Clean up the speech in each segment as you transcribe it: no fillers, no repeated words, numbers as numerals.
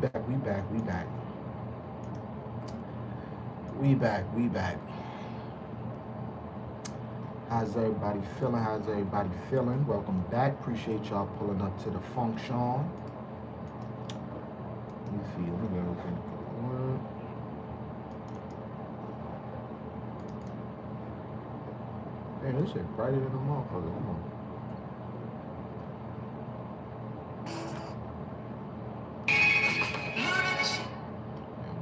Back, we back, we back. We back, we back. How's everybody feeling? How's everybody feeling? Welcome back. Appreciate y'all pulling up to the function. Let me see. Let me get everything. Man, this shit brighter than a motherfucker. Come on. Yeah,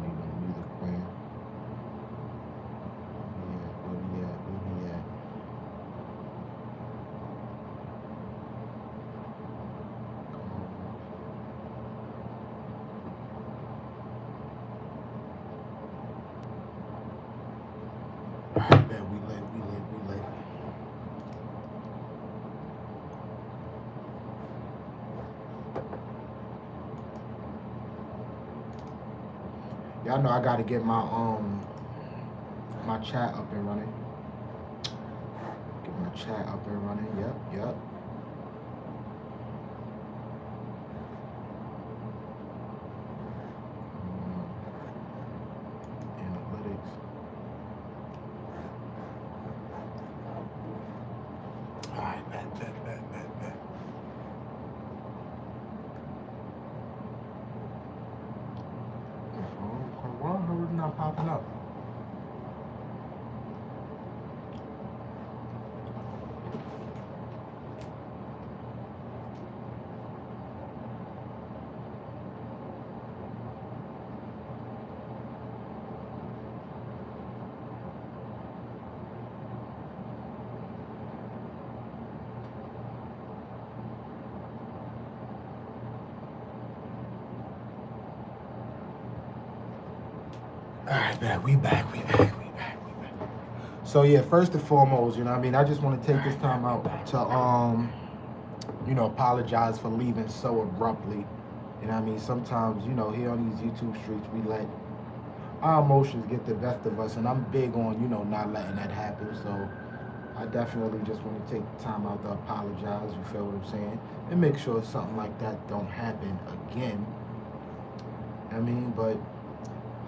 we need no music playing. Where we at? Where we at? Alright, man, we lit, we lit, we lit. Y'all know I gotta get my chat up and running. Get my chat up and running. Yep, yep. Analytics. Alright, bet. Why are we not popping up? Alright, man, we back. So yeah, first and foremost, you know what I mean, I just want to take this time out to apologize for leaving so abruptly. You know what I mean? Sometimes, here on these YouTube streets we let our emotions get the best of us, and I'm big on, not letting that happen. So I definitely just want to take time out to apologize, you feel what I'm saying? And make sure something like that don't happen again. I mean, but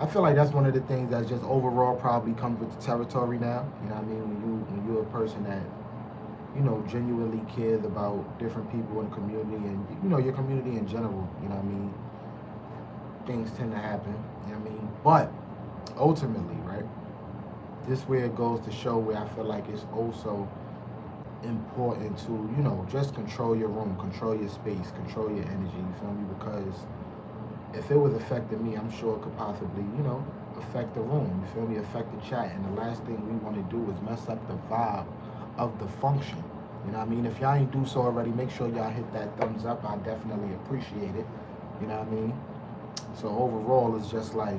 I feel like that's one of the things that just overall probably comes with the territory now. You know what I mean? When you're a person that, genuinely cares about different people in the community and, your community in general, you know what I mean? Things tend to happen, you know what I mean? But ultimately, right, this where it goes to show where I feel like it's also important to, just control your room, control your space, control your energy, you feel me? Because if it was affecting me, I'm sure it could possibly, affect the room. You feel me? Affect the chat. And the last thing we want to do is mess up the vibe of the function. You know what I mean? If y'all ain't do so already, make sure y'all hit that thumbs up. I definitely appreciate it. You know what I mean? So overall, it's just like,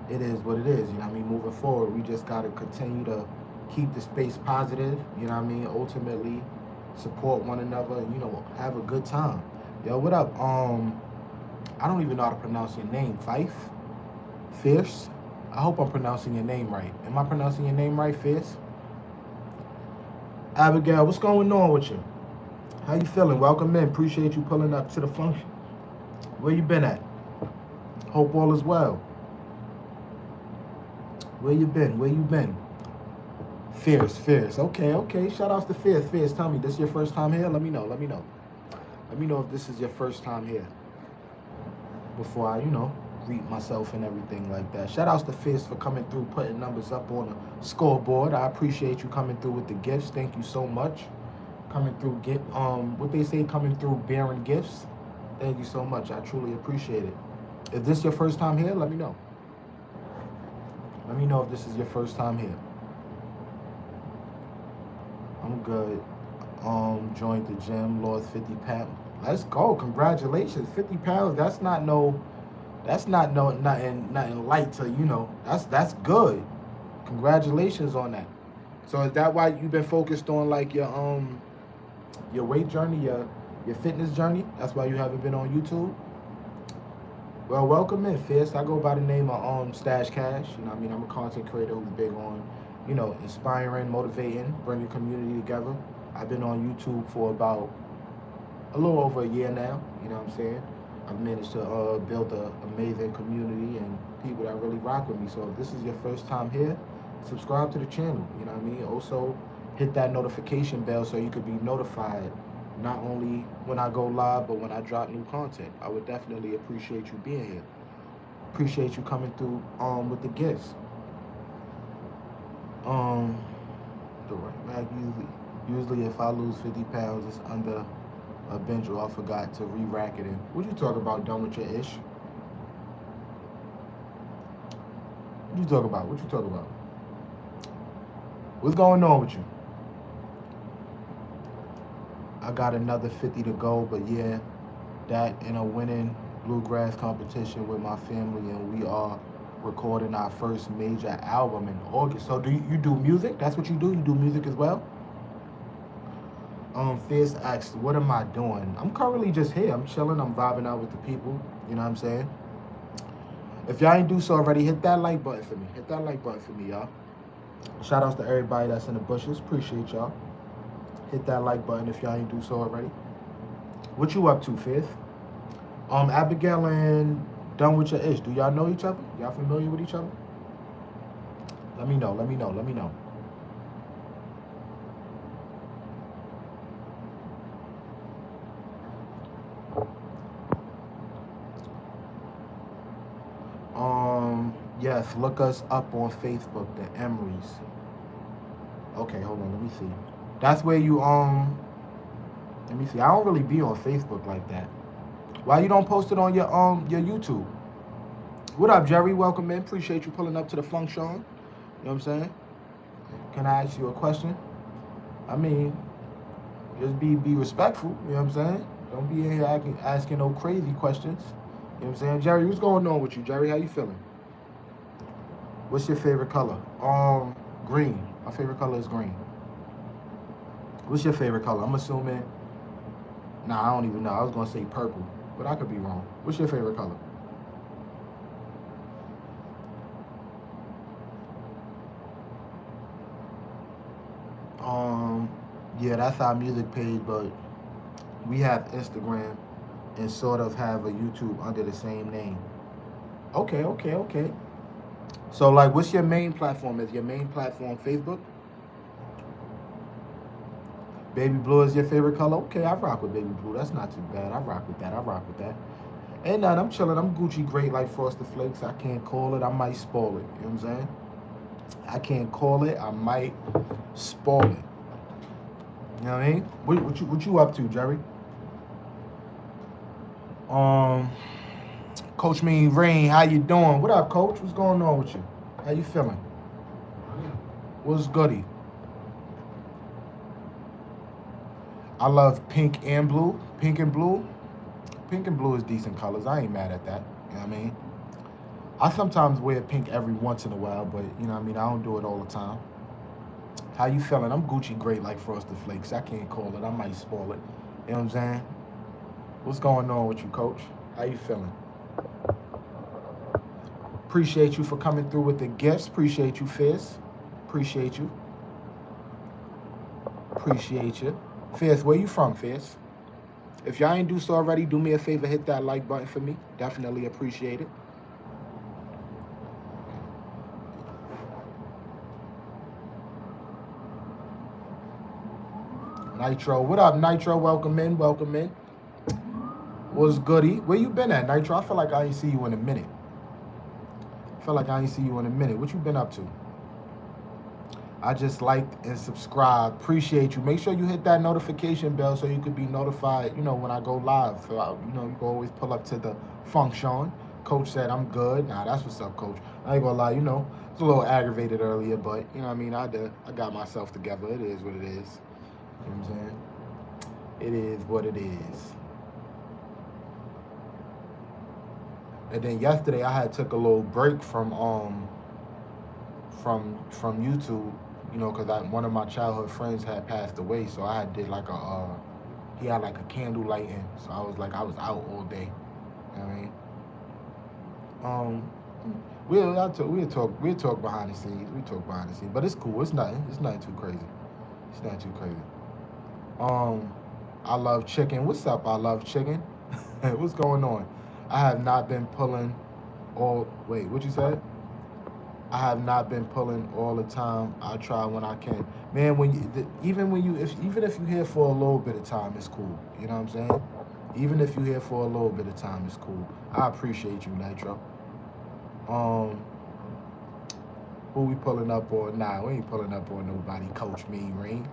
it is what it is. You know what I mean? Moving forward, we just got to continue to keep the space positive. You know what I mean? Ultimately, support one another and, have a good time. Yo, what up? I don't even know how to pronounce your name. Fife? Fierce? I hope I'm pronouncing your name right. Am I pronouncing your name right, Fierce? Abigail, what's going on with you? How you feeling? Welcome in. Appreciate you pulling up to the function. Where you been at? Hope all is well. Where you been? Where you been? Fierce. Okay. Shout outs to Fierce. Fierce, tell me, this is your first time here? Let me know. Let me know if this is your first time here. Before I, greet myself and everything like that. Shout outs to Fierce for coming through, putting numbers up on the scoreboard. I appreciate you coming through with the gifts. Thank you so much. Coming through, what they say, coming through bearing gifts. Thank you so much. I truly appreciate it. If this is your first time here, let me know. Let me know if this is your first time here. I'm good. Joined the gym, lost 50 pounds. Let's go. Congratulations. 50 pounds. That's not nothing light to, that's good. Congratulations on that. So is that why you've been focused on like your weight journey, your fitness journey? That's why you haven't been on YouTube? Well, welcome in, Fierce. I go by the name of Stash Cash. You know what I mean? I'm a content creator who's big on, inspiring, motivating, bringing community together. I've been on YouTube for about a little over a year now, you know what I'm saying? I've managed to build an amazing community and people that really rock with me. So if this is your first time here, subscribe to the channel. You know what I mean? Also, hit that notification bell so you could be notified not only when I go live, but when I drop new content. I would definitely appreciate you being here. Appreciate you coming through with the gifts. Um, the right bag usually if I lose 50 pounds, it's under a bench or I forgot to re-rack it in. What you talk about? Done with your ish? What you talk about? What you talk about? What's going on with you? I got another 50 to go, but yeah, that in a winning bluegrass competition with my family, and we are recording our first major album in August. So do you do music? That's what you do? You do music as well? Fierce asked, what am I doing? I'm currently just here. I'm chilling. I'm vibing out with the people. You know what I'm saying? If y'all ain't do so already, hit that like button for me. Hit that like button for me, y'all. Shout outs to everybody that's in the bushes. Appreciate y'all. Hit that like button if y'all ain't do so already. What you up to, Fifth? Abigail and Done with Your Ish. Do y'all know each other? Y'all familiar with each other? Let me know. Let me know. Let me know. Yes, look us up on Facebook, the Emerys. Okay, hold on, let me see. That's where you let me see. I don't really be on Facebook like that. Why you don't post it on your YouTube? What up, Jerry? Welcome in. Appreciate you pulling up to the function. You know what I'm saying? Can I ask you a question? I mean, just be respectful, you know what I'm saying? Don't be in here asking no crazy questions. You know what I'm saying? Jerry, what's going on with you, Jerry? How you feeling? What's your favorite color? Green. My favorite color is green. What's your favorite color? I'm assuming. Nah, I don't even know. I was gonna say purple, but I could be wrong. What's your favorite color? Yeah, that's our music page, but we have Instagram and sort of have a YouTube under the same name. Okay, okay, okay. So, like, what's your main platform? Is your main platform Facebook? Baby blue is your favorite color? Okay, I rock with baby blue. That's not too bad. I rock with that. I rock with that. Ain't nothing. I'm chilling. I'm Gucci great like Frosted Flakes. I can't call it. I might spoil it. You know what I'm saying? I can't call it. I might spoil it. You know what I mean? What you up to, Jerry? Coach Mean Rain, how you doing? What up, Coach? What's going on with you? How you feeling? What's goody? I love pink and blue. Pink and blue. Pink and blue is decent colors. I ain't mad at that. You know what I mean? I sometimes wear pink every once in a while, but you know what I mean? I don't do it all the time. How you feeling? I'm Gucci great like Frosted Flakes. I can't call it. I might spoil it. You know what I'm saying? What's going on with you, Coach? How you feeling? Appreciate you for coming through with the gifts. Appreciate you, Fizz. Appreciate you. Appreciate you. Fizz, where you from, Fizz? If y'all ain't do so already, do me a favor, hit that like button for me. Definitely appreciate it. Nitro, what up, Nitro? Welcome in, welcome in. What's goody? Where you been at, Nitro? I feel like I ain't see you in a minute. What you been up to? I just liked and subscribed. Appreciate you. Make sure you hit that notification bell so you could be notified, you know, when I go live. So, you know, you can always pull up to the function. Coach said I'm good. Nah, that's what's up, Coach. I ain't gonna lie, you know, it's a little aggravated earlier, but, you know what I mean? I got myself together. It is what it is. You know what I'm saying? It is what it is. And then yesterday I had took a little break from YouTube, you know, because one of my childhood friends had passed away, so I did like he had like a candle lighting, so I was out all day. You know what I mean? We'll talk behind the scenes. We talk behind the scenes, but it's cool. It's nothing too crazy. It's not too crazy. I love chicken. What's up? I love chicken. What's going on? I have not been pulling all. Wait, what you said? I have not been pulling all the time. I try when I can. Man, even if you here for a little bit of time, it's cool. You know what I'm saying? Even if you here for a little bit of time, it's cool. I appreciate you, Nitro. Um, who we pulling up on? Nah, we ain't pulling up on nobody. Coach Me Ring.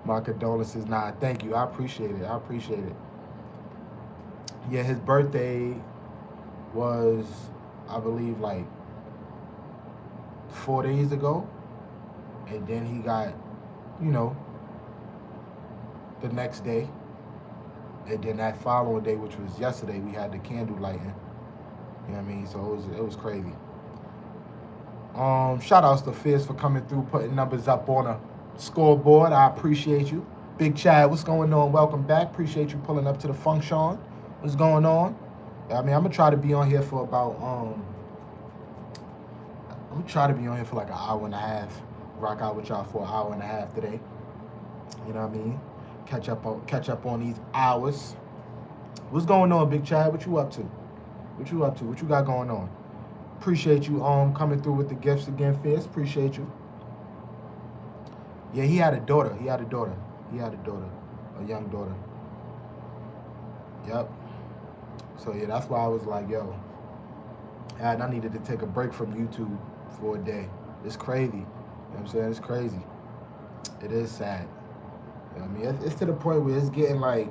My condolences. Nah, thank you. I appreciate it. I appreciate it. Yeah, his birthday was, I believe, like 4 days ago. And then he got, you know, the next day. And then that following day, which was yesterday, we had the candle lighting. You know what I mean? So it was crazy. Shout outs to Fizz for coming through, putting numbers up on a scoreboard. I appreciate you. Big Chad, what's going on? Welcome back. Appreciate you pulling up to the function. What's going on? I mean, I'm gonna try to be on here for about I'm gonna try to be on here for like an hour and a half. Rock out with y'all for an hour and a half today. You know what I mean? Catch up on these hours. What's going on, Big Chad? What you up to? What you up to? What you got going on? Appreciate you coming through with the gifts again, Fizz. Appreciate you. Yeah, he had a daughter. A young daughter. Yep. So yeah, that's why I was like, yo, and I needed to take a break from YouTube for a day. It's crazy. You know what I'm saying? It's crazy. It is sad. You know what I mean? It's to the point where it's getting like,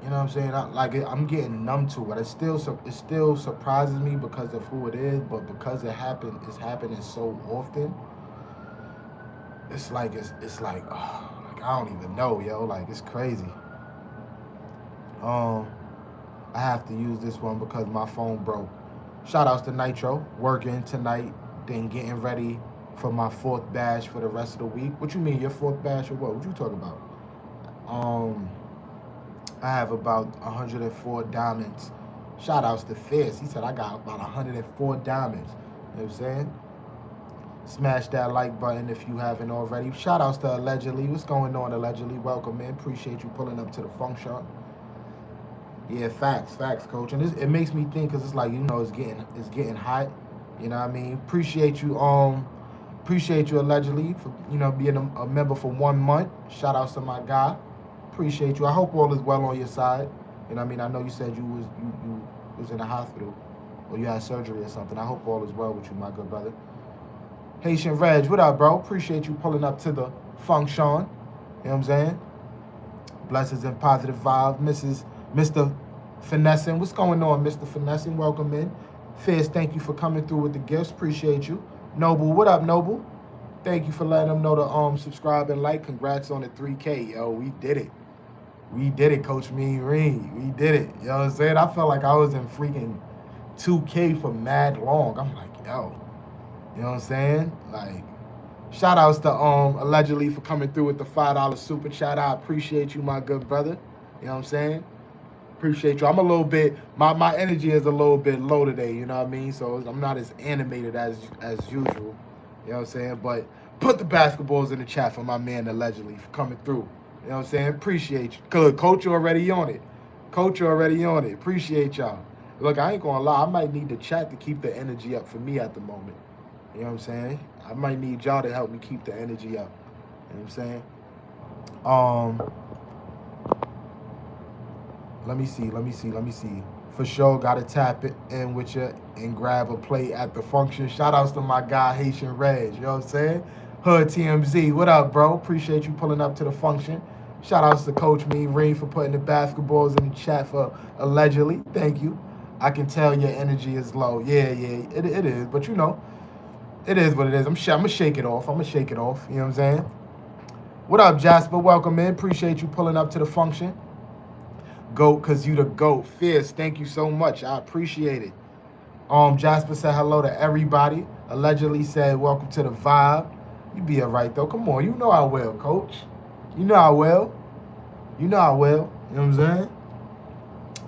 you know what I'm saying? I'm getting numb to it. It still surprises me because of who it is, but because it's happening so often. It's like I don't even know, yo. Like it's crazy. I have to use this one because my phone broke. Shout outs to Nitro, working tonight, then getting ready for my 4th bash for the rest of the week. What you mean, your 4th bash or what? What you talking about? I have about 104 diamonds. Shout outs to Fizz. He said I got about 104 diamonds. You know what I'm saying? Smash that like button if you haven't already. Shout outs to Allegedly. What's going on, Allegedly? Welcome in. Appreciate you pulling up to the function. Yeah, facts, coach. And it makes me think because it's like, you know, it's getting hot. You know what I mean? Appreciate you, Allegedly, for, you know, being a member for 1 month. Shout outs to my guy. Appreciate you. I hope all is well on your side. You know what I mean? I know you said you was in the hospital or you had surgery or something. I hope all is well with you, my good brother. Haitian Reg, what up, bro? Appreciate you pulling up to the function. You know what I'm saying? Blessings and positive vibes. Mr. Finessing. What's going on, Mr. Finessing? Welcome in. Fizz, thank you for coming through with the gifts. Appreciate you. Noble, what up, Noble? Thank you for letting them know to subscribe and like. Congrats on the 3K, yo. We did it. We did it, Coach Me Ring. We did it. You know what I'm saying? I felt like I was in freaking 2K for mad long. I'm like, yo. You know what I'm saying? Like, shout outs to Allegedly for coming through with the $5 super chat. I appreciate you, my good brother. You know what I'm saying? Appreciate you. I'm a little bit, my energy is a little bit low today, you know what I mean? So I'm not as animated as usual. You know what I'm saying? But put the basketballs in the chat for my man Allegedly for coming through. You know what I'm saying? Appreciate you. Good. Coach already on it. Appreciate y'all. Look, I ain't gonna lie. I might need the chat to keep the energy up for me at the moment. You know what I'm saying? I might need y'all to help me keep the energy up. You know what I'm saying? Let me see. For sure, gotta tap it in with you and grab a plate at the function. Shout outs to my guy, Haitian Reg. You know what I'm saying? Hood TMZ, what up, bro? Appreciate you pulling up to the function. Shout outs to Coach Me Ring for putting the basketballs in the chat for Allegedly. Thank you. I can tell your energy is low. Yeah, it is. But you know, it is what it is. I'm gonna shake it off. You know what I'm saying? What up, Jasper? Welcome in. Appreciate you pulling up to the function. GOAT, cause you the GOAT. Fizz, thank you so much. I appreciate it. Jasper said hello to everybody. Allegedly said welcome to the vibe. You be alright though. Come on, you know I will, coach. You know I will. You know what I'm saying?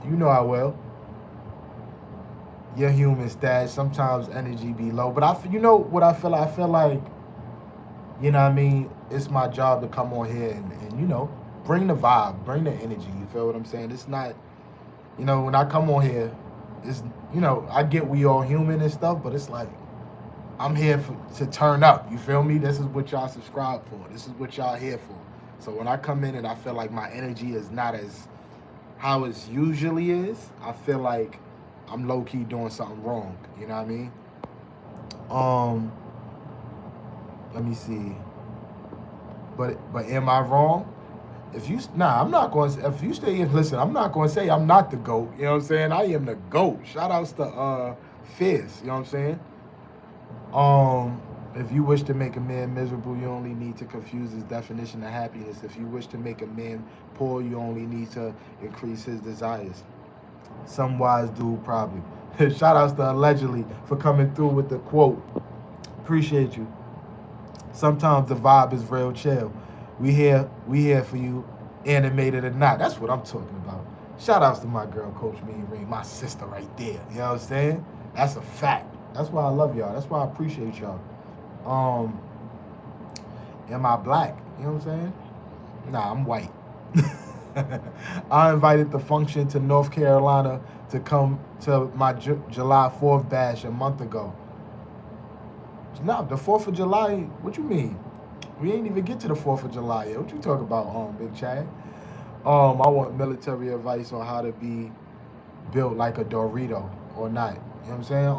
You know I will. You're human, Stash. Sometimes energy be low. But you know what I feel like, you know what I mean? It's my job to come on here and you know, bring the vibe, bring the energy. You feel what I'm saying? It's not, when I come on here, it's, I get we all human and stuff, but it's like, I'm here to turn up. You feel me? This is what y'all subscribe for. This is what y'all here for. So when I come in and I feel like my energy is not as how it usually is, I feel like I'm low key doing something wrong. You know what I mean? Let me see. But am I wrong? I'm not going to, if you stay here, listen, I'm not going to say I'm not the GOAT. You know what I'm saying? I am the GOAT. Shout outs to Fizz. You know what I'm saying? If you wish to make a man miserable, you only need to confuse his definition of happiness. If you wish to make a man poor, you only need to increase his desires. Some wise dude probably. Shout outs to Allegedly for coming through with the quote. Appreciate you. Sometimes the vibe is real chill. We here for you, animated or not. That's what I'm talking about. Shout outs to my girl, Coach Mean Ring, my sister right there. You know what I'm saying? That's a fact. That's why I love y'all. That's why I appreciate y'all. Am I black? You know what I'm saying? Nah, I'm white. I invited the function to North Carolina to come to my July 4th bash a month ago. No, the 4th of July, what you mean? We ain't even get to the 4th of July yet. What you talking about, Big Chad? I want military advice on how to be built like a Dorito or not. You know what I'm saying?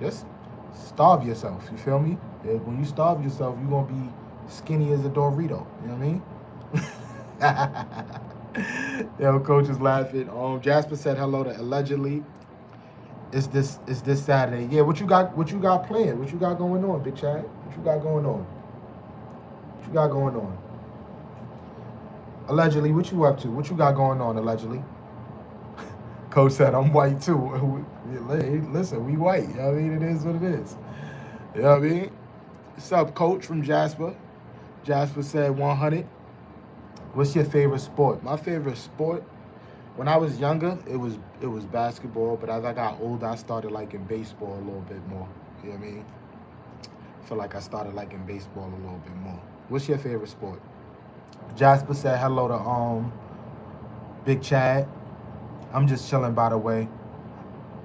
Just starve yourself. You feel me? When you starve yourself, you're going to be skinny as a Dorito. You know what I mean? Yo, Coach is laughing. Jasper said hello to Allegedly. It's this Saturday. Yeah, what you got planned? What you got going on, Big Chad? What you got going on? What you got going on? Allegedly, what you up to? What you got going on, Allegedly? Coach said, I'm white too. Hey, listen, we white. You know what I mean? It is what it is. You know what I mean? What's up, Coach from Jasper? Jasper said 100. What's your favorite sport? My favorite sport, when I was younger, it was basketball, but as I got older, I started liking baseball a little bit more. You know what I mean? I feel like I started liking baseball a little bit more. What's your favorite sport? Jasper said hello to Big Chad. I'm just chilling, by the way.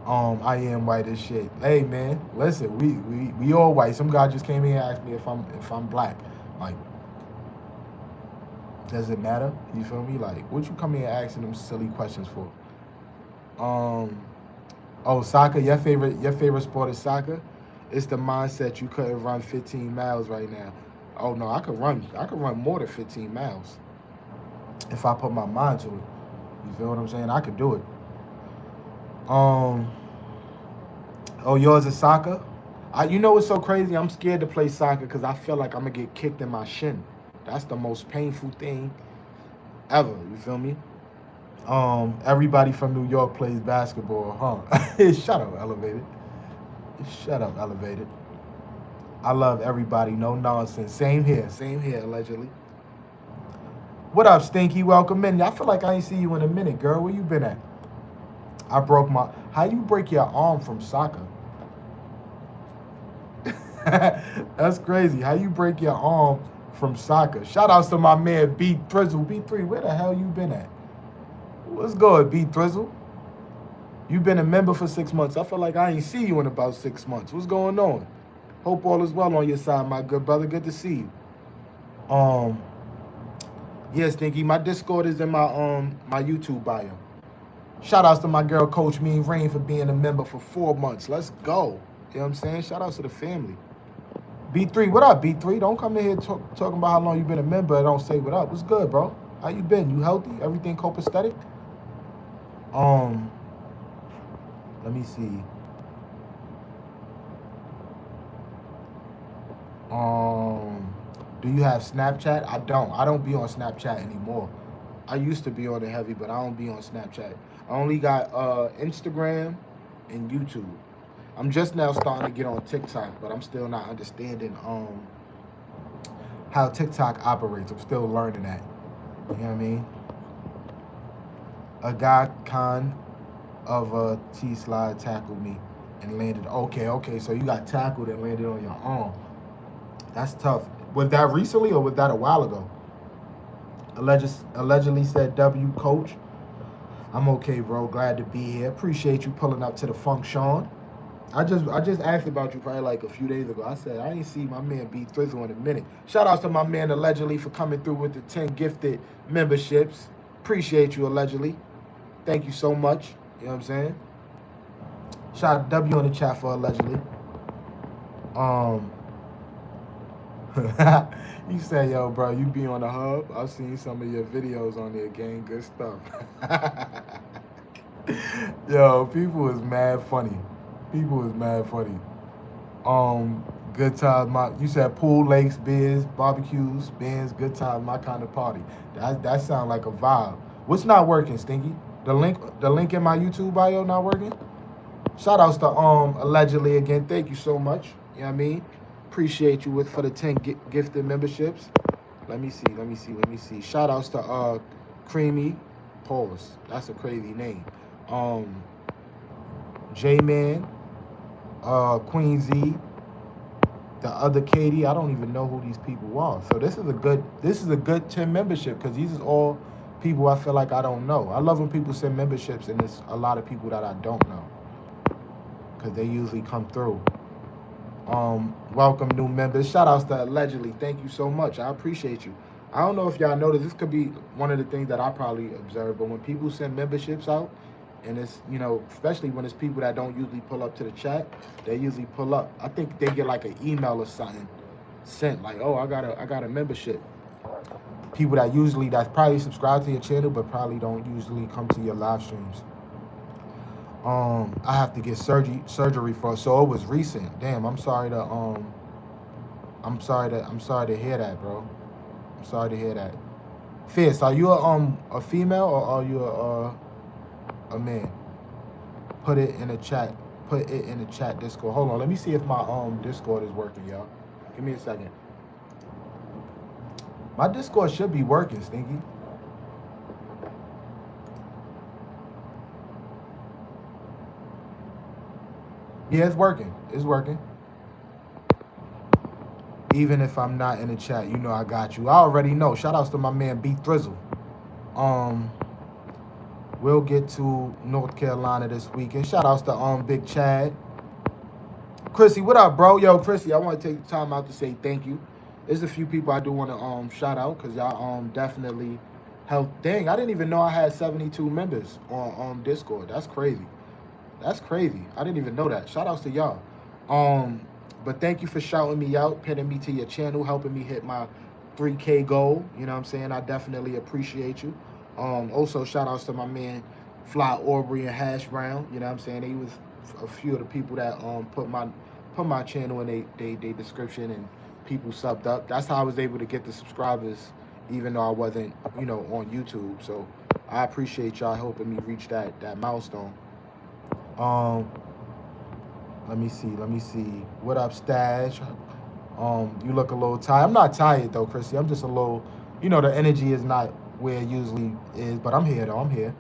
I am white as shit. Hey man, listen, we all white. Some guy just came here and asked me if I'm black. Like, does it matter? You feel me? Like, what you come here asking them silly questions for? Soccer. Your favorite sport is soccer. It's the mindset you couldn't run 15 miles right now. Oh no, I could run more than 15 miles if I put my mind to it. You feel what I'm saying? I could do it. Yours is soccer? You know what's so crazy? I'm scared to play soccer because I feel like I'm going to get kicked in my shin. That's the most painful thing ever. You feel me? Everybody from New York plays basketball, huh? Shut up, Elevated. Shut up, Elevated. I love everybody. No nonsense. Same here, Allegedly. What up, Stinky? Welcome in. I feel like I ain't see you in a minute, girl. Where you been at? How you break your arm from soccer? That's crazy. How you break your arm from soccer? Shout outs to my man, B Thrizzle. B3, where the hell you been at? What's good, B Thrizzle? You been a member for 6 months. I feel like I ain't see you in about 6 months. What's going on? Hope all is well on your side, my good brother. Good to see you. Yeah, Stinky, my Discord is in my YouTube bio. Shout outs to my girl, Coach Mean Rain, for being a member for 4 months. Let's go. You know what I'm saying? Shout outs to the family. B3, what up, B3? Don't come in here talking about how long you been a member and don't say what up. What's good, bro? How you been? You healthy? Everything copacetic? Let me see. Do you have Snapchat? I don't. I don't be on Snapchat anymore. I used to be on it heavy, but I don't be on Snapchat. I only got Instagram and YouTube. I'm just now starting to get on TikTok, but I'm still not understanding how TikTok operates. I'm still learning that. You know what I mean? A guy of a T-slide tackled me and landed. Okay. So you got tackled and landed on your arm. That's tough. Was that recently or was that a while ago? Allegedly said W coach. I'm okay, bro. Glad to be here. Appreciate you pulling up to the function. I just asked about you probably like a few days ago. I said I ain't see my man B Thrizzle in a minute. Shout out to my man Allegedly for coming through with the 10 gifted memberships. Appreciate you, Allegedly. Thank you so much. You know what I'm saying? Shout out W in the chat for Allegedly. Um You say, yo, bro, you be on the hub. I've seen some of your videos on there, gang. Good stuff. Yo, people is mad funny. People is mad funny. Good times. You said pool, lakes, beers, barbecues, spins. Good times, my kind of party. That sound like a vibe. What's not working, Stinky? The link in my YouTube bio not working. Shout outs to Allegedly again. Thank you so much. You know what I mean? Appreciate you for the 10 gifted memberships. Let me see. Shout outs to Creamy. Pause. That's a crazy name. J-Man. Queen Z. The other Katie. I don't even know who these people are. So this is a good 10 membership because these is all people I feel like I don't know. I love when people send memberships and it's a lot of people that I don't know because they usually come through. Welcome new members. Shout outs to Allegedly. Thank you so much. I appreciate you. I don't know if y'all noticed, this could be one of the things that I probably observe, but when people send memberships out, and it's, you know, especially when it's people that don't usually pull up to the chat, they usually pull up. I think they get like an email or something sent, like, oh, I got a membership. People that's probably subscribed to your channel, but probably don't usually come to your live streams. I have to get surgery for, so it was recent. Damn, I'm sorry to hear that, bro. I'm sorry to hear that. Fierce, are you a female or are you a man? Put it in the chat. Put it in the chat Discord. Hold on, let me see if my Discord is working, y'all. Give me a second. My Discord should be working, Stinky. Yeah, it's working. It's working. Even if I'm not in the chat, you know I got you. I already know. Shout outs to my man B Thrizzle. We'll get to North Carolina this weekend. Shout outs to Big Chad. Chrissy, what up, bro? Yo, Chrissy, I want to take the time out to say thank you. There's a few people I do want to shout out because y'all definitely helped. Dang, I didn't even know I had 72 members on Discord. That's crazy. That's crazy. I didn't even know that. Shout outs to y'all. But thank you for shouting me out, pinning me to your channel, helping me hit my 3K goal. You know what I'm saying? I definitely appreciate you. Also, shout outs to my man Fly Aubrey and Hash Brown. You know what I'm saying? They was a few of the people that put my channel in they description, and people subbed up. That's how I was able to get the subscribers, even though I wasn't, you know, on YouTube. So I appreciate y'all helping me reach that milestone. Let me see. What up, Stash? You look a little tired. I'm not tired though, Chrissy. I'm just a little, you know, the energy is not where it usually is, but I'm here though. I'm here.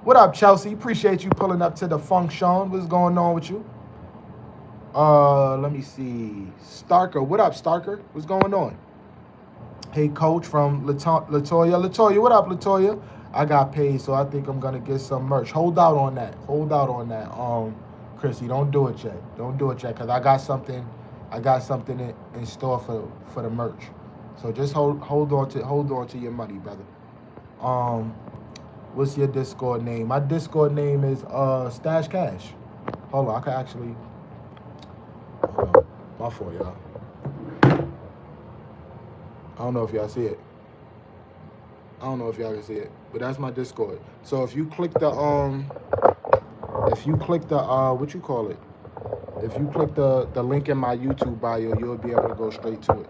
What up, Chelsea? Appreciate you pulling up to the function. What's going on with you? Let me see. Starker. What up, Starker? What's going on? Hey, Coach from Latoya. Latoya, what up, Latoya? I got paid, so I think I'm gonna get some merch. Hold out on that. Chrissy, don't do it yet. Cause I got something in store for the merch. So just hold on to your money, brother. What's your Discord name? My Discord name is Stash Cash. Hold on, I can actually. My fault, y'all. I don't know if y'all see it. I don't know if y'all can see it, but that's my Discord. So if you click the what you call it? If you click the link in my YouTube bio, you'll be able to go straight to it.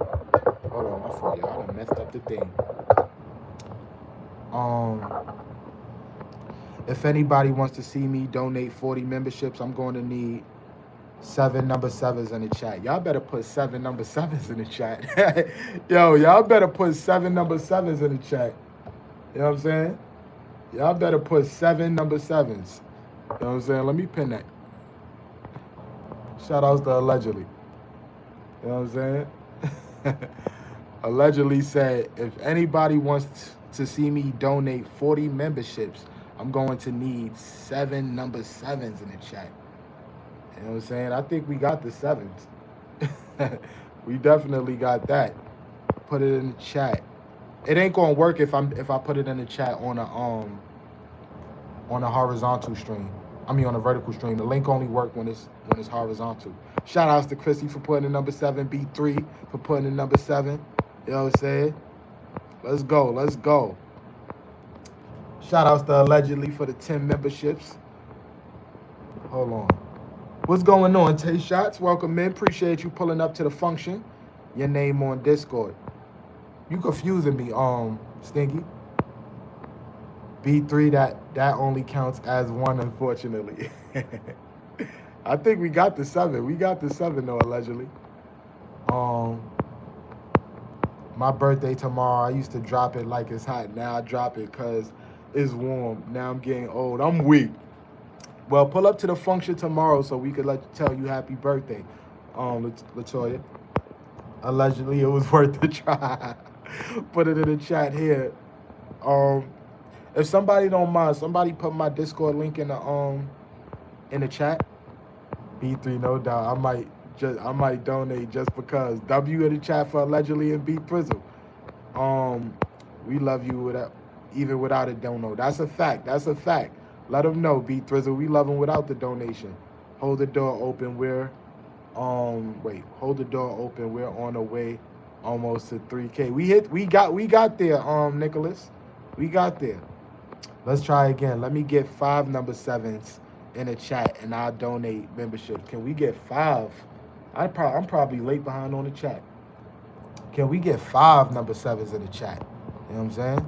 Hold on, my fault, y'all. I done messed up the thing. If anybody wants to see me donate 40 memberships, I'm going to need 7 number 7s in the chat. Y'all better put 7 number 7s in the chat. Yo, y'all better put 7 number 7s in the chat. You know what I'm saying? Y'all better put 7 number 7s. You know what I'm saying? Let me pin that. Shout outs to Allegedly. You know what I'm saying? Allegedly said, if anybody wants to see me donate 40 memberships, I'm going to need 7 number 7s in the chat. You know what I'm saying? I think we got the 7s. We definitely got that. Put it in the chat. It ain't gonna work if I put it in the chat on a horizontal stream. I mean on a vertical stream. The link only work when it's horizontal. Shout outs to Chrissy for putting the number 7, B3 for putting the number 7. You know what I'm saying? Let's go, let's go. Shout outs to Allegedly for the 10 memberships. Hold on. What's going on? Tay Shots, welcome in. Appreciate you pulling up to the function. Your name on Discord. You confusing me, Stinky. B3, that only counts as 1, unfortunately. I think we got the 7. We got the 7 though, allegedly. My birthday tomorrow. I used to drop it like it's hot. Now I drop it because it's warm. Now I'm getting old. I'm weak. Well, pull up to the function tomorrow so we could tell you happy birthday, Latoya. Allegedly, it was worth the try. Put it in the chat here. If somebody don't mind, somebody put my Discord link in the chat. B3, no doubt. I might donate just because. W in the chat for Allegedly and B Prizzle. We love you even without a dono. That's a fact. That's a fact. Let them know, B Prizzle. We love them without the donation. Hold the door open. Hold the door open. We're on the way almost to 3K. We got there, Nicholas. We got there. Let's try again. Let me get 5 number 7s in the chat and I'll donate membership. Can we get 5? I'm probably late behind on the chat. Can we get 5 number 7s in the chat? You know what I'm saying?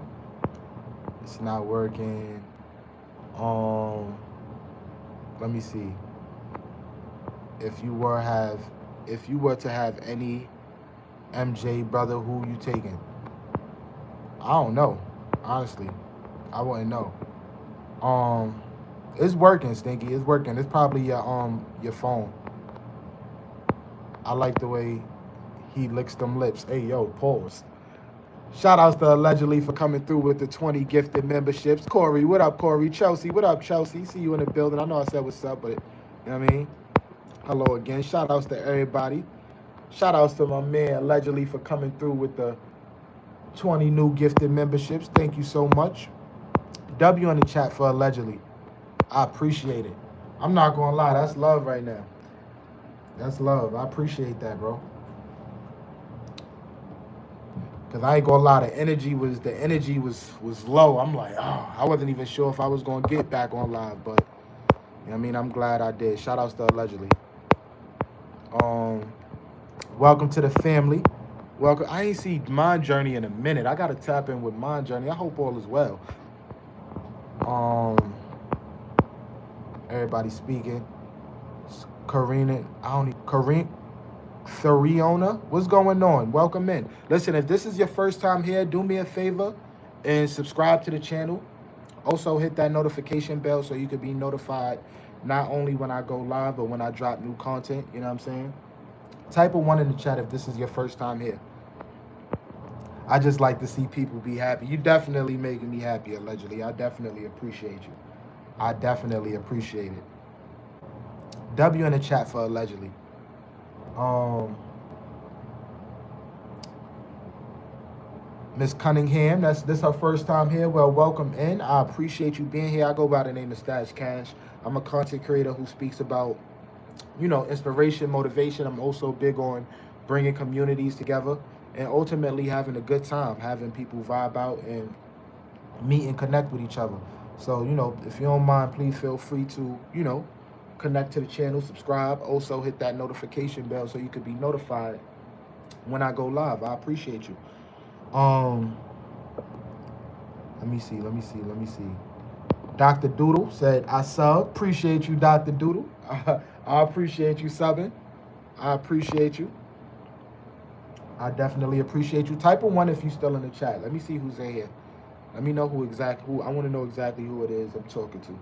It's not working. Let me see. If you were to have any MJ brother, who you taking? I don't know. Honestly, I wouldn't know. It's working, Stinky. It's working. It's probably your phone. I like the way he licks them lips. Hey, yo, pause. Shout outs to Allegedly for coming through with the 20 gifted memberships. Corey, what up, Corey? Chelsea, what up, Chelsea? See you in the building. I know I said what's up, but you know what I mean? Hello again. Shout outs to everybody. Shout outs to my man Allegedly for coming through with the 20 new gifted memberships. Thank you so much. W in the chat for Allegedly. I appreciate it. I'm not going to lie. That's love right now. That's love. I appreciate that, bro. Because I ain't going to lie. The energy was low. I'm like, I wasn't even sure if I was going to get back on live. But, you know what I mean? I'm glad I did. Shout outs to Allegedly. Welcome to the family. Welcome. I ain't see Mind Journey in a minute. I got to tap in with Mind Journey. I hope all is well. Everybody speaking. Theriona, what's going on? Welcome in. Listen, if this is your first time here, do me a favor and subscribe to the channel. Also hit that notification bell so you can be notified not only when I go live, but when I drop new content. You know what I'm saying? Type a 1 in the chat if this is your first time here. I just like to see people be happy. You definitely making me happy, Allegedly. I definitely appreciate you. I definitely appreciate it. W in the chat for Allegedly. Miss Cunningham, this her first time here. Well, welcome in. I appreciate you being here. I go by the name of Stash Cash. I'm a content creator who speaks about, inspiration, motivation. I'm also big on bringing communities together and ultimately having a good time, having people vibe out and meet and connect with each other. So, if you don't mind, please feel free to, connect to the channel, subscribe. Also hit that notification bell so you could be notified when I go live. I appreciate you. Let me see. Dr. Doodle said, I sub. Appreciate you, Dr. Doodle. I appreciate you subbing. I appreciate you. I definitely appreciate you. Type a 1 if you're still in the chat. Let me see who's in here. Let me know who I want to know exactly who it is I'm talking to.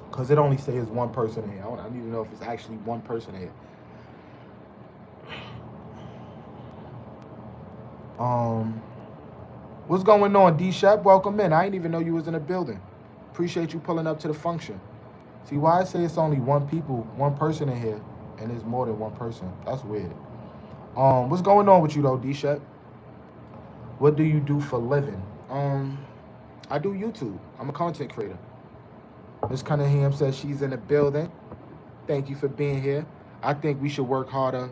Because it only says one person here. I need to know if it's actually one person here. Um, what's going on, D Shep? Welcome in. I didn't even know you was in the building. Appreciate you pulling up to the function. See why I say it's only one person in here, and there's more than one person. That's weird. What's going on with you though, D Shep? What do you do for living? I do YouTube. I'm a content creator. Miss Cunningham says she's in the building. Thank you for being here. I think we should work harder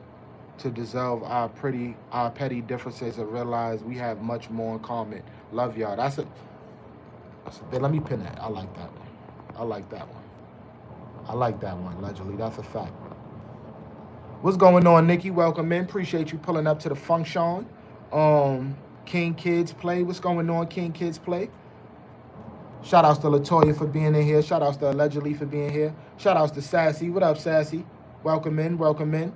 to dissolve our petty differences and realize we have much more in common. Love y'all. That's a bit. Let me pin that. I like that one. I like that one. I like that one, allegedly. That's a fact. What's going on, Nikki? Welcome in. Appreciate you pulling up to the function. King Kids Play. What's going on, King Kids Play? Shout outs to Latoya for being in here. Shout outs to Allegedly for being here. Shout outs to Sassy. What up, Sassy? Welcome in. Welcome in.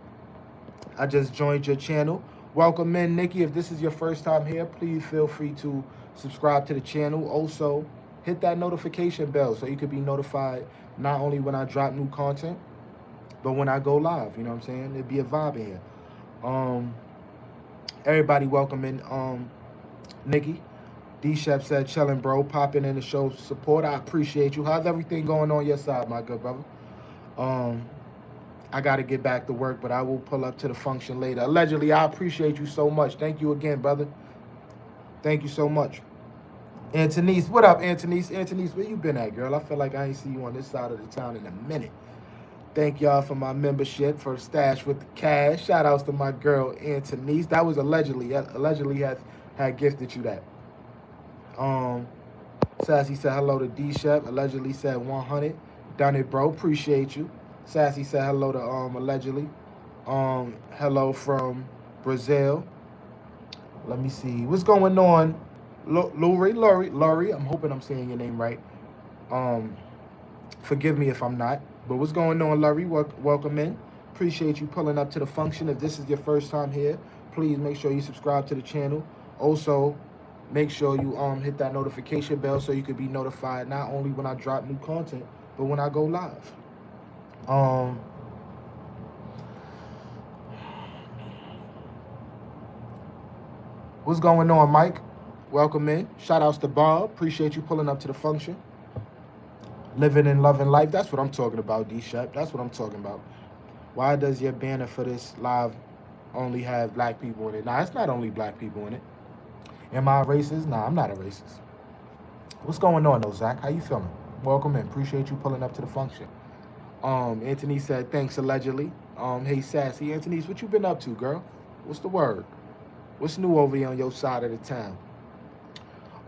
I just joined your channel. Welcome in, Nikki. If this is your first time here, please feel free to subscribe to the channel. Also, hit that notification bell so you could be notified not only when I drop new content, but when I go live. You know what I'm saying? It'd be a vibe in here. Everybody welcome in, Nikki. D-Shep said, chillin', bro. Popping in to show support. I appreciate you. How's everything going on your side, my good brother? I got to get back to work, but I will pull up to the function later. Allegedly, I appreciate you so much. Thank you again, brother. Thank you so much. Antonice, what up, Antonice? Antonice, where you been at, girl? I feel like I ain't see you on this side of the town in a minute. Thank y'all for my membership, for Stash with the Cash. Shout outs to my girl, Antonice. That was allegedly. Allegedly had gifted you that. Sassy said hello to D-Shep. Allegedly said 100. Done it, bro. Appreciate you. Sassy said hello to Allegedly. Hello from Brazil. Let me see. What's going on? Laurie. I'm hoping I'm saying your name right. Forgive me if I'm not. But what's going on, Laurie? Welcome in. Appreciate you pulling up to the function. If this is your first time here, please make sure you subscribe to the channel. Also, make sure you hit that notification bell so you can be notified not only when I drop new content, but when I go live. What's going on, Mike? Welcome in. Shout outs to Bob. Appreciate you pulling up to the function. Living and loving life. That's what I'm talking about, D-Shep. That's what I'm talking about. Why does your banner for this live only have black people in it? Nah, it's not only black people in it. Am I a racist? Nah, I'm not a racist. What's going on, though, Zach? How you feeling? Welcome in. Appreciate you pulling up to the function. Anthony said, thanks, allegedly. Hey, Sassy. Anthony's, what you been up to, girl? What's the word? What's new over here on your side of the town?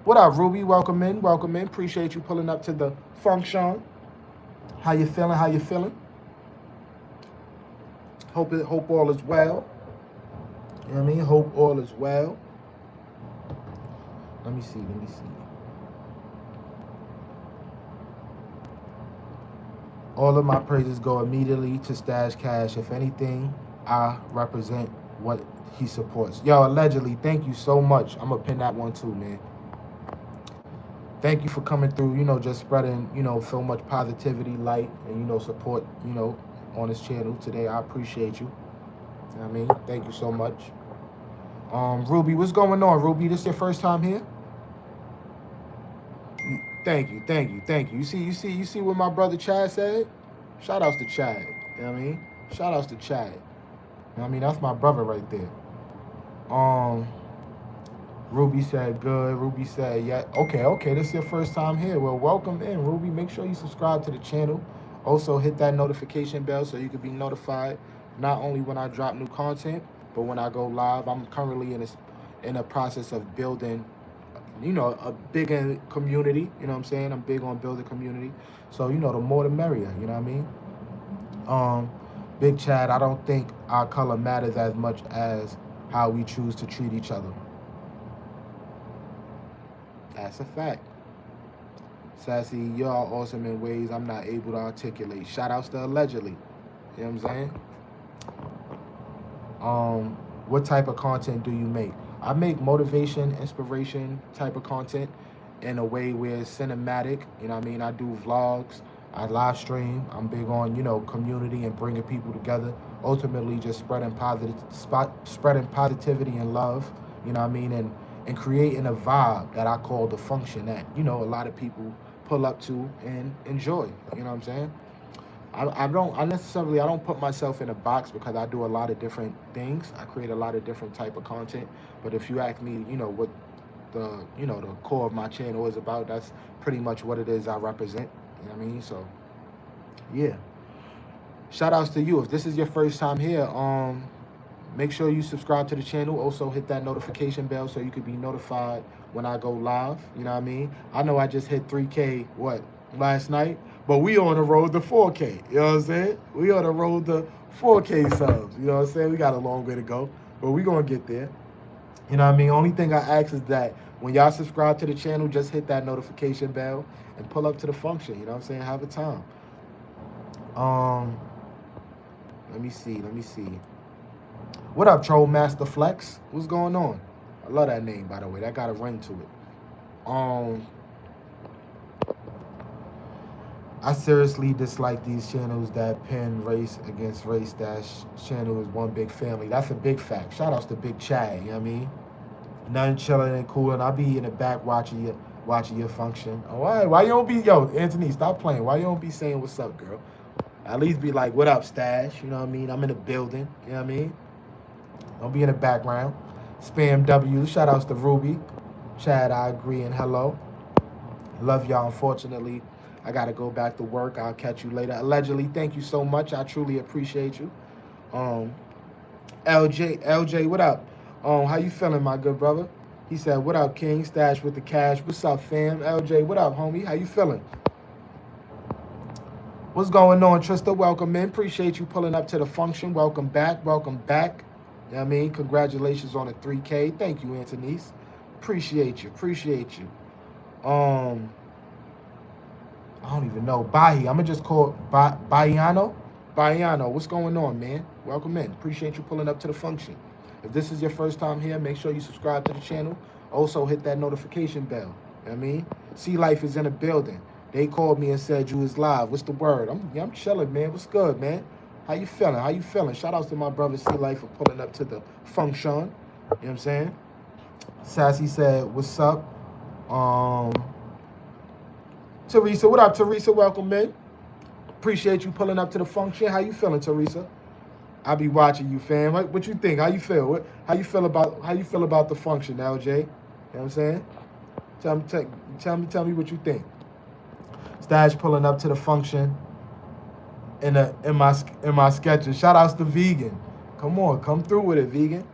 What up, Ruby? Welcome in. Welcome in. Appreciate you pulling up to the function. How you feeling? How you feeling? Hope all is well. You know what I mean? Hope all is well. Let me see. All of my praises go immediately to Stash Cash. If anything, I represent what he supports. Yo, allegedly, thank you so much. I'm going to pin that one too, man. Thank you for coming through, just spreading, so much positivity, light, and, support, on this channel today. I appreciate you. You know what I mean? Thank you so much. Ruby, what's going on, Ruby? This your first time here? Thank you. You see what my brother Chad said? Shout outs to Chad. You know what I mean? Shout outs to Chad. You know what I mean? That's my brother right there. Ruby said good. Ruby said yeah. Okay. This is your first time here. Well, welcome in, Ruby. Make sure you subscribe to the channel. Also, hit that notification bell so you can be notified not only when I drop new content, but when I go live. I'm currently in a process of building, a bigger community. You know what I'm saying? I'm big on building community. So, the more the merrier. You know what I mean? Big Chad, I don't think our color matters as much as how we choose to treat each other. That's a fact. Sassy, y'all awesome in ways I'm not able to articulate. Shout outs to allegedly. You know what I'm saying? What type of content do you make? I make motivation, inspiration type of content in a way where it's cinematic. You know what I mean? I do vlogs. I live stream. I'm big on, community and bringing people together. Ultimately, just spreading positivity and love, you know what I mean, and creating a vibe that I call the function that, you know, a lot of people pull up to and enjoy. You know what I'm saying? I don't put myself in a box because I do a lot of different things. I create a lot of different type of content. But if you ask me, you know, what the core of my channel is about, that's pretty much what it is I represent. You know what I mean? So yeah. Shout outs to you. If this is your first time here, make sure you subscribe to the channel. Also hit that notification bell so you can be notified when I go live. You know what I mean? I know I just hit 3K last night, but we on the road to 4K. You know what I'm saying? We on the road to 4K subs. You know what I'm saying? We got a long way to go, but we gonna get there. You know what I mean? Only thing I ask is that when y'all subscribe to the channel, just hit that notification bell and pull up to the function. You know what I'm saying? Have a time. Um, let me see. What up, Troll Master Flex? What's going on? I love that name, by the way. That got a ring to it. I seriously dislike these channels that pin race against race. That channel is one big family. That's a big fact. Shout outs to Big Chad, you know what I mean? Nothing chilling and cool, and I'll be in the back watching your function. Oh, why you don't be, yo, Anthony, stop playing. Why you don't be saying what's up, girl? At least be like, what up, Stash? You know what I mean? I'm in the building, you know what I mean? Don't be in the background. Spam W. Shout outs to Ruby. Chad, I agree, and hello. Love y'all. Unfortunately, I got to go back to work. I'll catch you later. Allegedly, thank you so much. I truly appreciate you. LJ, what up? How you feeling, my good brother? He said, what up, King? Stash with the cash. What's up, fam? LJ, what up, homie? How you feeling? What's going on, Trista? Welcome in. Appreciate you pulling up to the function. Welcome back. Welcome back. You know what I mean? Congratulations on the 3K. Thank you, Antonice. Appreciate you. I don't even know. Bahi. I'm going to just call Bahiano. Bahiano, what's going on, man? Welcome in. Appreciate you pulling up to the function. If this is your first time here, make sure you subscribe to the channel. Also, hit that notification bell. You know what I mean? Sea Life is in the building. They called me and said you was live. What's the word? I'm chilling, man. What's good, man? How you feeling? Shout outs to my brother Sea Life for pulling up to the function. You know what I'm saying? Sassy said, what's up? Teresa, what up, Teresa? Welcome in. Appreciate you pulling up to the function. How you feeling, Teresa? I'll be watching you, fam. What you think? How you feel? How you feel about the function, LJ? You know what I'm saying? Tell me what you think. Stash pulling up to the function in my sketches. Shout outs to Vegan. Come on, come through with it, Vegan.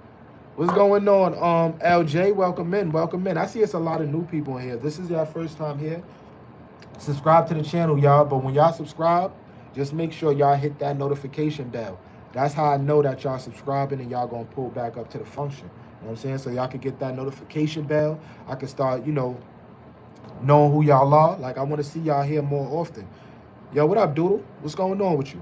What's going on, LJ? Welcome in. I see it's a lot of new people in here. This is your first time here. Subscribe to the channel, y'all. But when y'all subscribe, just make sure y'all hit that notification bell. That's how I know that y'all subscribing and y'all gonna pull back up to the function. You know what I'm saying? So y'all can get that notification bell. I can start, knowing who y'all are. Like, I want to see y'all here more often. Yo, what up, Doodle? What's going on with you?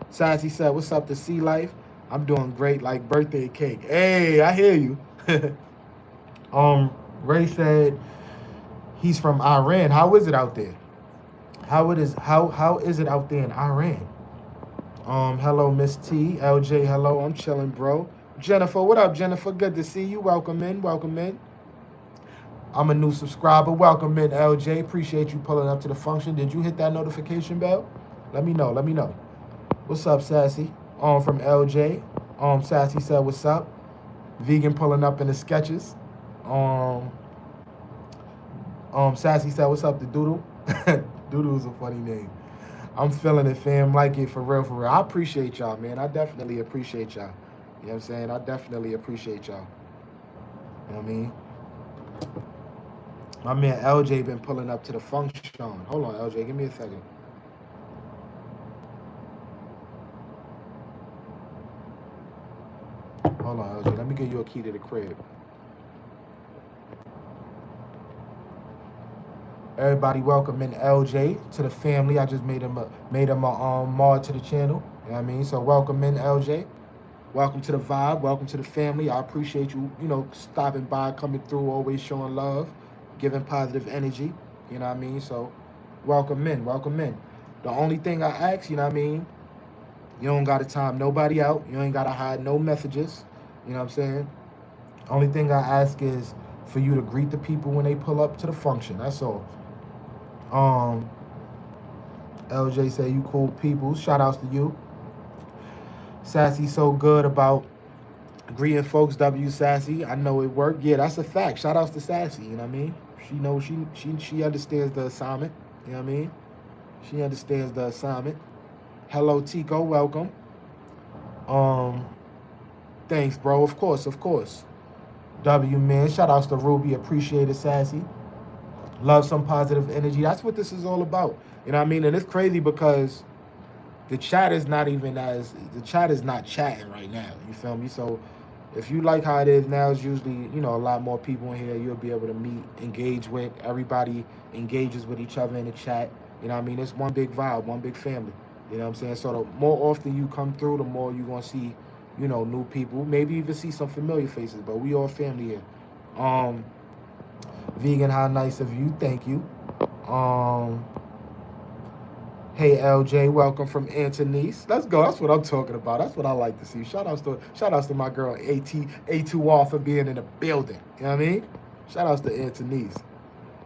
Sassy said, what's up to Sea Life? I'm doing great, like birthday cake. Hey, I hear you. Ray said he's from Iran. How is it out there? How is it out there in Iran? Hello, Miss T. LJ, hello. I'm chilling, bro. Jennifer, what up, Jennifer? Good to see you. Welcome in. I'm a new subscriber. Welcome in, LJ. Appreciate you pulling up to the function. Did you hit that notification bell? Let me know. What's up, Sassy? From LJ. Sassy said, what's up? Vegan pulling up in the sketches. Sassy said, what's up to Doodle? Doodle is a funny name. I'm feeling it, fam. Like it for real. I appreciate y'all, man. I definitely appreciate y'all. You know what I'm saying? I definitely appreciate y'all. You know what I mean? My man LJ been pulling up to the function. Hold on, LJ. Give me a second. Hold on, LJ. Let me give you a key to the crib. Everybody welcome in LJ to the family. I just made him a mod to the channel. You know what I mean? So welcome in LJ. Welcome to the vibe. Welcome to the family. I appreciate you, stopping by, coming through, always showing love, giving positive energy. You know what I mean? So welcome in. The only thing I ask, you know what I mean? You don't got to time nobody out. You ain't got to hide no messages. You know what I'm saying? Only thing I ask is for you to greet the people when they pull up to the function. That's all. Um, LJ say you cool people. Shout outs to you. Sassy so good about greeting folks. W Sassy. I know it worked. Yeah, that's a fact. Shout outs to Sassy. You know what I mean? She knows she understands the assignment. You know what I mean? She understands the assignment. Hello Tico, welcome. Um, thanks, bro. Of course, of course. W man. Shout outs to Ruby. Appreciate it, Sassy. Love some positive energy. That's what this is all about. You know what I mean? And it's crazy because the chat is not chatting right now. You feel me? So if you like how it is now, it's usually, a lot more people in here you'll be able to meet, engage with. Everybody engages with each other in the chat. You know what I mean? It's one big vibe, one big family. You know what I'm saying? So the more often you come through, the more you're gonna see, new people. Maybe even see some familiar faces, but we all family here. Um Vegan, how nice of you. Thank you. Um Hey LJ, welcome from Antonice. Let's go. That's what I'm talking about. That's what I like to see. Shout outs to my girl A2R for being in the building. You know what I mean? Shout outs to Antonice.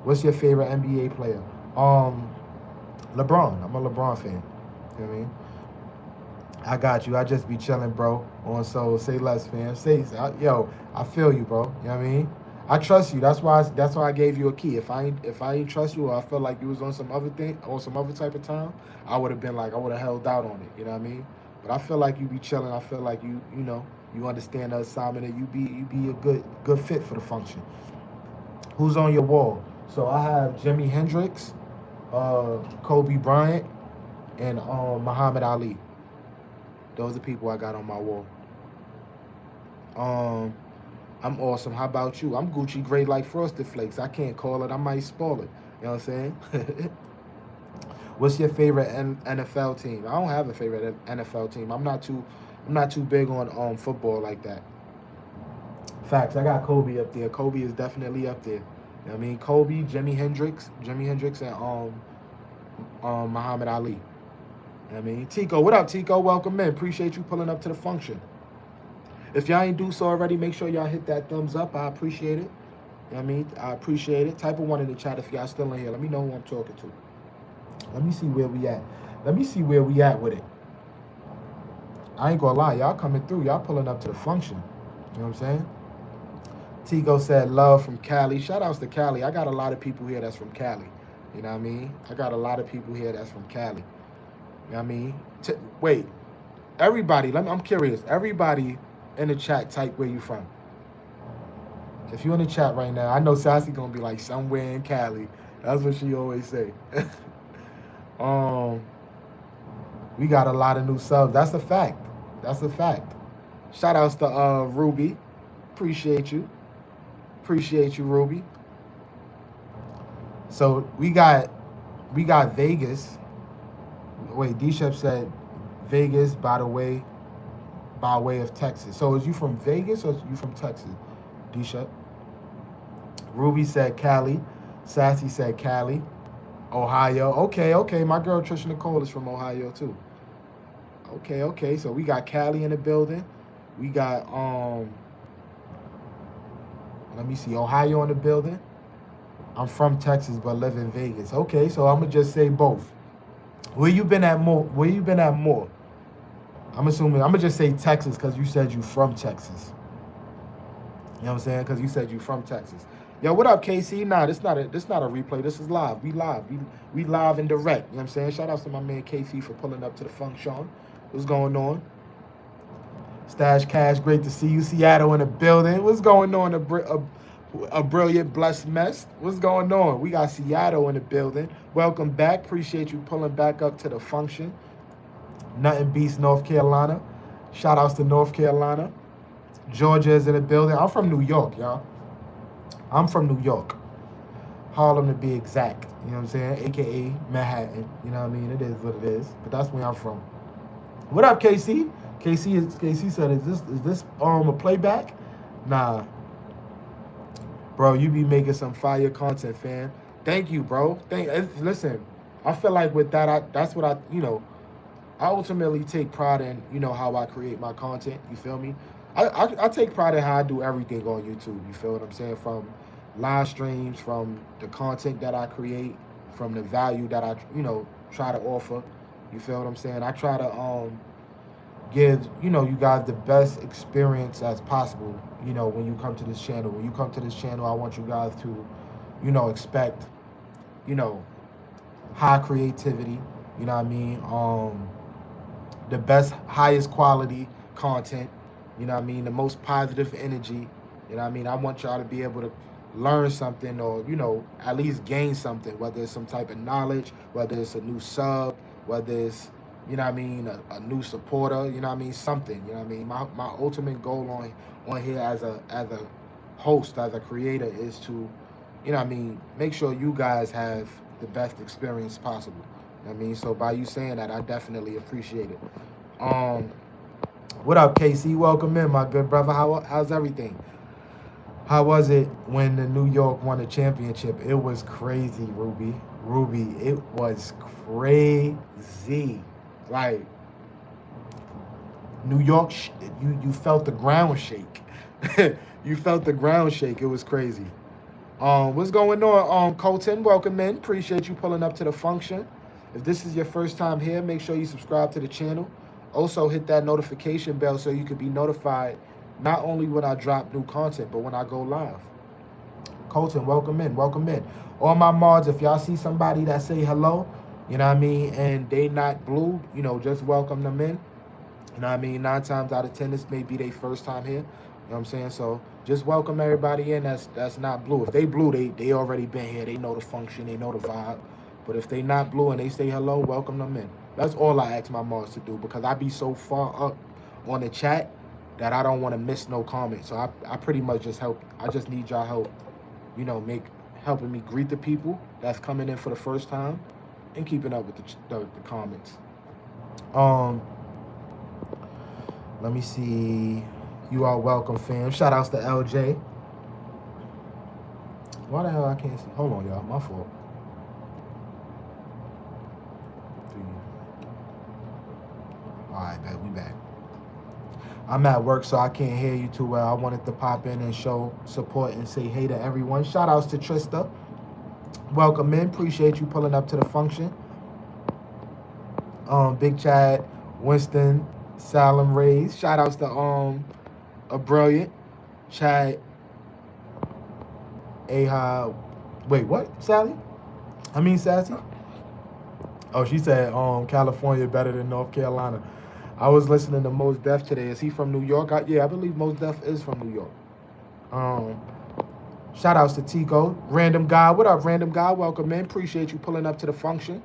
What's your favorite NBA player? Um, LeBron. I'm a LeBron fan. You know what I mean? I got you. I just be chilling, bro. On so say less, fam. Yo, I feel you, bro. You know what I mean? I trust you. That's why I gave you a key. If I ain't trust you or I felt like you was on some other thing or some other type of time, I would have been like I would have held out on it. You know what I mean? But I feel like you be chilling. I feel like you understand the assignment and you be a good fit for the function. Who's on your wall? So I have Jimi Hendrix, Kobe Bryant, and Muhammad Ali. Those are people I got on my wall. Um, I'm awesome. How about you? I'm Gucci Gray like Frosted Flakes. I can't call it. I might spoil it. You know what I'm saying? What's your favorite NFL team? I don't have a favorite NFL team. I'm not too big on football like that. Facts. I got Kobe up there. Kobe is definitely up there. You know what I mean? Kobe, Jimi Hendrix, and Muhammad Ali. You know what I mean? Tico, what up, Tico? Welcome in. Appreciate you pulling up to the function. If y'all ain't do so already, make sure y'all hit that thumbs up. I appreciate it. You know what I mean? I appreciate it. Type of one in the chat if y'all still in here. Let me know who I'm talking to. Let me see where we at. Let me see where we at with it. I ain't gonna lie, y'all coming through. Y'all pulling up to the function. You know what I'm saying? Tigo said love from Cali. Shout outs to Cali. I got a lot of people here that's from Cali. You know what I mean? I got a lot of people here that's from Cali. You know what I mean? Wait, everybody, I'm curious. Everybody in the chat, type where you from. If you in the chat right now, I know Sassy gonna be like somewhere in Cali. That's what she always say. um, we got a lot of new subs. That's a fact. That's a fact. Shout outs to Ruby. Appreciate you. Appreciate you, Ruby. So we got Vegas. Wait, D Shep said Vegas by way of Texas. So is you from Vegas or is you from Texas? D Shep. Ruby said Cali. Sassy said Cali. Ohio. Okay, okay. My girl Trisha Nicole is from Ohio too. Okay, okay. So we got Cali in the building. We got let me see, Ohio in the building. I'm from Texas but live in Vegas. Okay, so I'm gonna just say both. Where you been at more? Where you been at more? I'm assuming I'm gonna just say Texas because you said you from Texas. You know what I'm saying? Because you said you from Texas. Yo, what up, KC? Nah, this not a replay. This is live. We live. We live and direct. You know what I'm saying? Shout out to my man KC for pulling up to the function. What's going on? Stash Cash, great to see you. Seattle in the building. What's going on? A brilliant, blessed mess. What's going on? We got Seattle in the building. Welcome back. Appreciate you pulling back up to the function. Nothing beats North Carolina. Shout outs to North Carolina. Georgia is in the building. I'm from New York, y'all. I'm from New York. Harlem to be exact. You know what I'm saying? AKA Manhattan. You know what I mean? It is what it is. But that's where I'm from. What up, KC? KC said, is this a playback? Nah. Bro, you be making some fire content, fam. Thank you, bro. Listen, I feel like with that, that's what I ultimately take pride in, how I create my content. You feel me? I take pride in how I do everything on YouTube. You feel what I'm saying? From live streams, from the content that I create, from the value that I try to offer. You feel what I'm saying? I try to give you guys the best experience as possible. When you come to this channel, I want you guys to expect you know high creativity. You know what I mean? The best, highest quality content. You know what I mean? The most positive energy. You know what I mean? I want y'all to be able to learn something, or at least gain something, whether it's some type of knowledge, whether it's a new sub, whether it's what I mean, a new supporter. You know what I mean? Something. You know what I mean? My ultimate goal on here as a host, as a creator, is to what I mean, make sure you guys have the best experience possible. You know what I mean? So by you saying that, I definitely appreciate it. Um, what up, KC? Welcome in, my good brother. How's everything? How was it when the New York won the championship? It was crazy, Ruby. Ruby, it was crazy. Like New York, you felt the ground shake. You felt the ground shake. It was crazy. What's going on? Colton, welcome in. Appreciate you pulling up to the function. If this is your first time here, make sure you subscribe to the channel. Also, hit that notification bell so you can be notified not only when I drop new content, but when I go live. Colton, welcome in. Welcome in. All my mods, if y'all see somebody that say hello, you know what I mean, and they not blue, just welcome them in. You know what I mean? 9 times out of 10, this may be their first time here. You know what I'm saying? So just welcome everybody in that's not blue. If they blue, they already been here. They know the function. They know the vibe. But if they not blue and they say hello, welcome them in. That's all I ask my mods to do, because I be so far up on the chat that I don't want to miss no comment. So I pretty much just help. I just need y'all help, helping me greet the people that's coming in for the first time and keeping up with the comments. Let me see. You are welcome, fam. Shout outs to LJ. Why the hell I can't see? Hold on, y'all. My fault. All right, bet. We back. I'm at work, so I can't hear you too well. I wanted to pop in and show support and say hey to everyone. Shout outs to Trista. Welcome in. Appreciate you pulling up to the function. Big Chad, Winston, Salem Rays. Shout outs to a brilliant Chad. Wait, what? Sally? I mean Sassy? Oh, she said California better than North Carolina. I was listening to Mos Def today. Is he from New York? Yeah, I believe Mos Def is from New York. Shout outs to Tico. Random Guy. What up, Random Guy? Welcome in. Appreciate you pulling up to the function.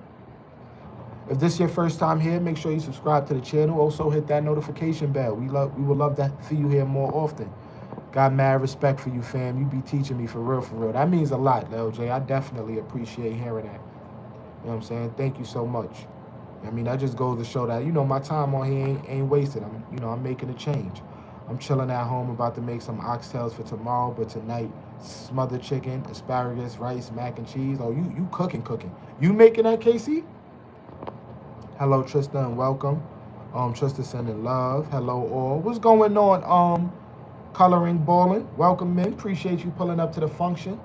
If this is your first time here, make sure you subscribe to the channel. Also, hit that notification bell. We would love to see you here more often. Got mad respect for you, fam. You be teaching me for real, for real. That means a lot, LJ. I definitely appreciate hearing that. You know what I'm saying? Thank you so much. I mean, that just goes to show that, my time on here ain't wasted. I'm making a change. I'm chilling at home, about to make some oxtails for tomorrow, but tonight, smothered chicken, asparagus, rice, mac and cheese. Oh, you cooking. You making that, Casey? Hello, Tristan, welcome. Tristan sending love. Hello, all. What's going on? Coloring Ballin', welcome in. Appreciate you pulling up to the function.